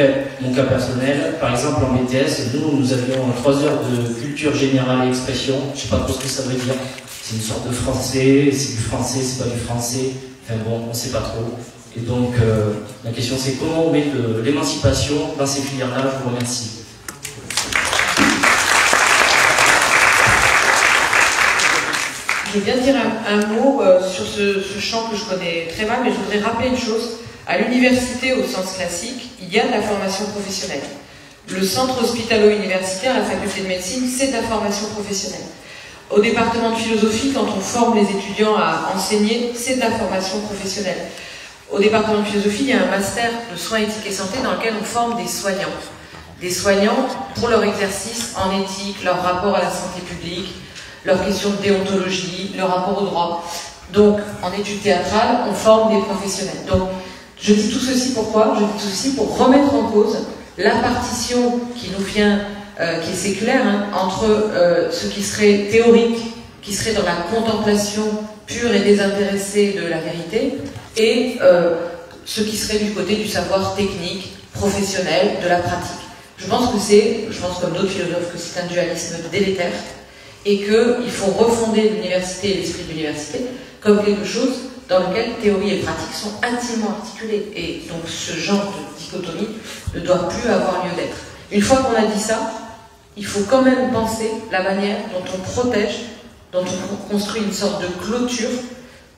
cas personnel, par exemple en BTS, nous avions 3 heures de culture générale et expression, je ne sais pas trop ce que ça veut dire, c'est une sorte de français, c'est du français, c'est pas du français, enfin bon, on ne sait pas trop. Et donc la question c'est comment on met de l'émancipation dans ces filières-là. Je vous remercie. Je viens de dire un mot sur ce champ que je connais très mal, mais je voudrais rappeler une chose. À l'université, au sens classique, il y a de la formation professionnelle. Le centre hospitalo-universitaire, la faculté de médecine, c'est de la formation professionnelle. Au département de philosophie, quand on forme les étudiants à enseigner, c'est de la formation professionnelle. Au département de philosophie, il y a un master de soins éthiques et santé dans lequel on forme des soignants. Des soignants pour leur exercice en éthique, leur rapport à la santé publique, leurs questions de déontologie, leur rapport au droit. Donc, en études théâtrales, on forme des professionnels. Donc, je dis tout ceci pourquoi? Je dis tout ceci pour remettre en cause la partition qui nous vient, qui est séculaire, entre ce qui serait théorique, qui serait dans la contemplation pure et désintéressée de la vérité, et ce qui serait du côté du savoir technique, professionnel, de la pratique. Je pense comme d'autres philosophes, que c'est un dualisme délétère, et qu'il faut refonder l'université et l'esprit de l'université comme quelque chose dans lequel théorie et pratique sont intimement articulées. Et donc ce genre de dichotomie ne doit plus avoir lieu d'être. Une fois qu'on a dit ça, il faut quand même penser la manière dont on protège, dont on construit une sorte de clôture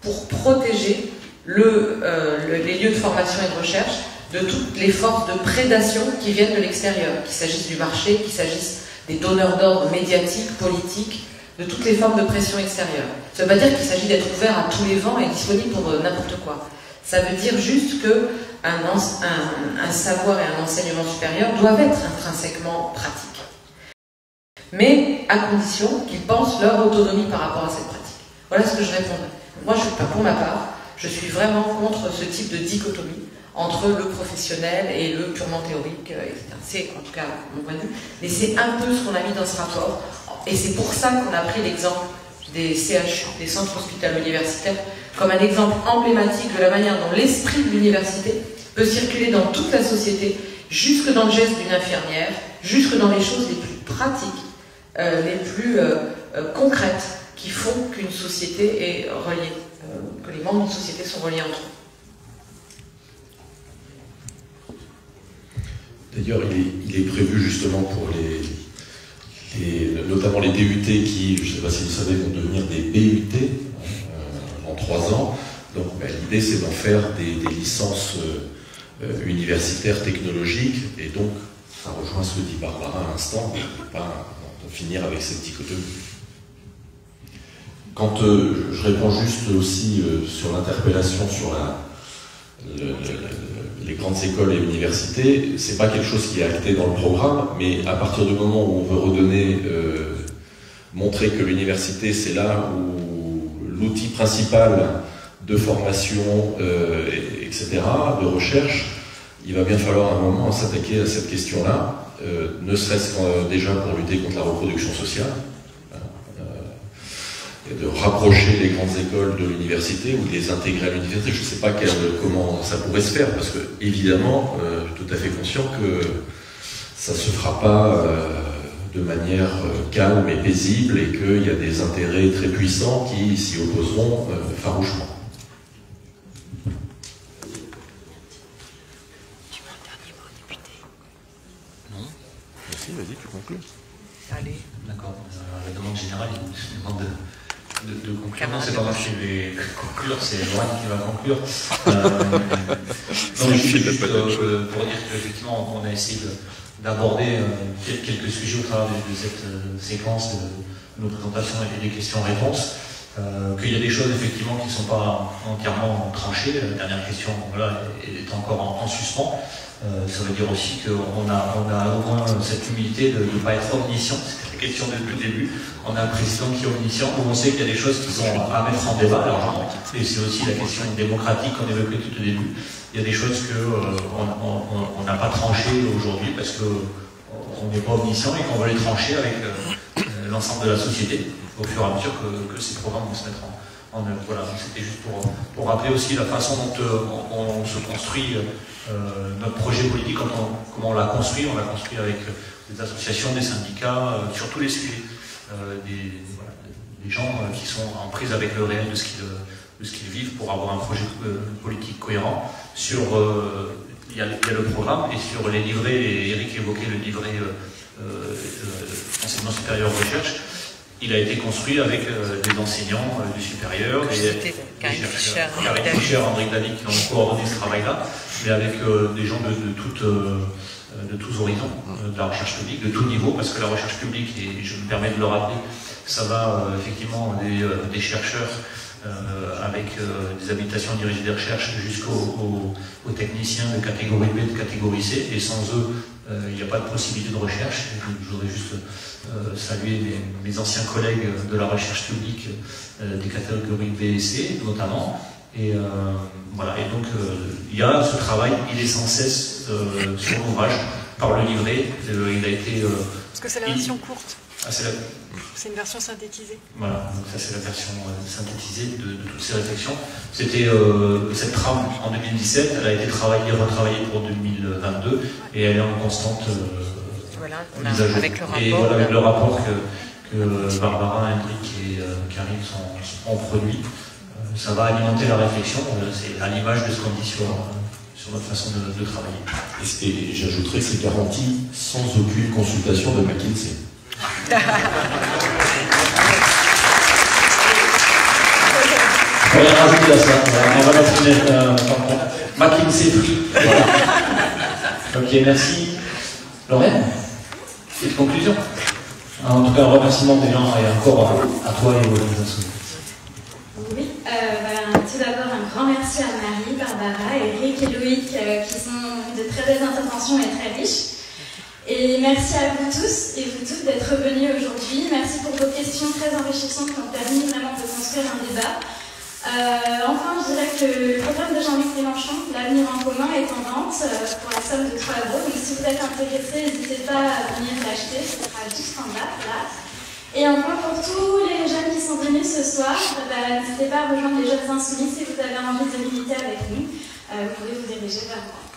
pour protéger les lieux de formation et de recherche de toutes les forces de prédation qui viennent de l'extérieur, qu'il s'agisse du marché, qu'il s'agisse des donneurs d'ordre médiatiques, politiques, de toutes les formes de pression extérieure. Ça ne veut pas dire qu'il s'agit d'être ouvert à tous les vents et disponible pour n'importe quoi. Ça veut dire juste qu'un savoir et un enseignement supérieur doivent être intrinsèquement pratiques. Mais à condition qu'ils pensent leur autonomie par rapport à cette pratique. Voilà ce que je répondrai. Moi, pour ma part, je suis vraiment contre ce type de dichotomie entre le professionnel et le purement théorique, etc. C'est en tout cas mon point de vue. Mais c'est un peu ce qu'on a mis dans ce rapport. Et c'est pour ça qu'on a pris l'exemple des CHU, des centres hospitalo-universitaires, comme un exemple emblématique de la manière dont l'esprit de l'université peut circuler dans toute la société, jusque dans le geste d'une infirmière, jusque dans les choses les plus pratiques, les plus concrètes, qui font qu'une société est reliée, que les membres d'une société sont reliés entre eux. D'ailleurs, il est prévu justement pour notamment les DUT qui, je ne sais pas si vous savez, vont devenir des BUT en 3 ans. Donc l'idée, c'est d'en faire des licences universitaires technologiques, et donc ça rejoint ce que dit Barbara à l'instant, de ne pas finir avec cette dichotomie. Quand je réponds juste aussi sur l'interpellation sur les grandes écoles et universités, c'est pas quelque chose qui est acté dans le programme, mais à partir du moment où on veut redonner, montrer que l'université c'est là où l'outil principal de formation, etc., de recherche, il va bien falloir à un moment s'attaquer à cette question-là, ne serait-ce que déjà pour lutter contre la reproduction sociale, et de rapprocher les grandes écoles de l'université ou de les intégrer à l'université. Je ne sais pas comment ça pourrait se faire, parce que évidemment, je suis tout à fait conscient que ça ne se fera pas de manière calme et paisible, et qu'il y a des intérêts très puissants qui s'y opposeront farouchement. Merci, vas-y, tu conclus. Allez. D'accord. La demande générale, une demande de conclure. Non, c'est pas moi qui vais conclure, c'est Loane qui va conclure. Donc, juste pour dire qu'effectivement, on a essayé d'aborder quelques sujets au travers de cette séquence de nos présentations et des questions-réponses. Qu'il y a des choses effectivement qui ne sont pas entièrement tranchées. La dernière question est encore en suspens. Ça veut dire aussi qu'on a au moins cette humilité de ne pas être omniscient. C'était la question depuis le début. On a un président qui est omniscient, où on sait qu'il y a des choses qui sont à mettre en débat largement. Et c'est aussi la question démocratique qu'on évoquait tout au début. Il y a des choses qu'on n'a pas tranchées aujourd'hui parce qu'on n'est pas omniscient et qu'on veut les trancher avec l'ensemble de la société au fur et à mesure que ces programmes vont se mettre en œuvre. Voilà, c'était juste pour rappeler aussi la façon dont on se construit notre projet politique, comment on l'a construit. On l'a construit avec des associations, des syndicats, sur tous les sujets, des gens qui sont en prise avec le réel de ce qu'ils vivent pour avoir un projet politique cohérent. Il y a le programme, et sur les livrets, et Eric évoquait le livret enseignement supérieur recherche. Il a été construit avec des enseignants du supérieur, Karine Fischer, André Daly qui ont coordonné ce travail-là, mais avec des gens de tous horizons, de la recherche publique, de tout niveau, parce que la recherche publique, et je me permets de le rappeler, ça va effectivement des chercheurs avec des habilitations dirigées des recherches jusqu'aux techniciens de catégorie B, de catégorie C, et sans eux, il n'y a pas de possibilité de recherche. Je voudrais juste saluer mes anciens collègues de la recherche publique des catégories B et C, notamment. Et voilà, et donc il y a ce travail, il est sans cesse sur l'ouvrage, par le livret. Il a été... Parce que c'est la version courte. Ah, c'est une version synthétisée. Voilà, donc ça c'est la version synthétisée de toutes ces réflexions. C'était cette trame en 2017, elle a été retravaillée pour 2022, et elle est en constante mise à jour. Avec le rapport, et voilà, avec le rapport que Barbara, Hendrik et Karine ont produit, ça va alimenter la réflexion. C'est à l'image de ce qu'on dit sur notre façon de travailler. Et j'ajouterais que c'est garanti sans aucune consultation de McKinsey. On va rajouter à ça, on va mettre une McKinsey free. Voilà. Ok, merci. Lorraine, petite conclusion. En tout cas, un remerciement des gens et encore à toi et aux organisations. Oui, tout d'abord un grand merci à Marie, Barbara, Eric et Loïc qui sont de très belles interventions et très riches. Et merci à vous tous et vous toutes d'être venus aujourd'hui. Merci pour vos questions très enrichissantes qui ont permis vraiment de construire un débat. Enfin, je dirais que le programme de Jean-Luc Mélenchon, L'avenir en commun, est en vente pour la somme de 3 €. Donc si vous êtes intéressés, n'hésitez pas à venir l'acheter, ce sera juste en bas, là. Et enfin, pour tous les jeunes qui sont venus ce soir, n'hésitez pas à rejoindre les Jeunes Insoumis si vous avez envie de militer avec nous. Vous pouvez vous diriger vers moi.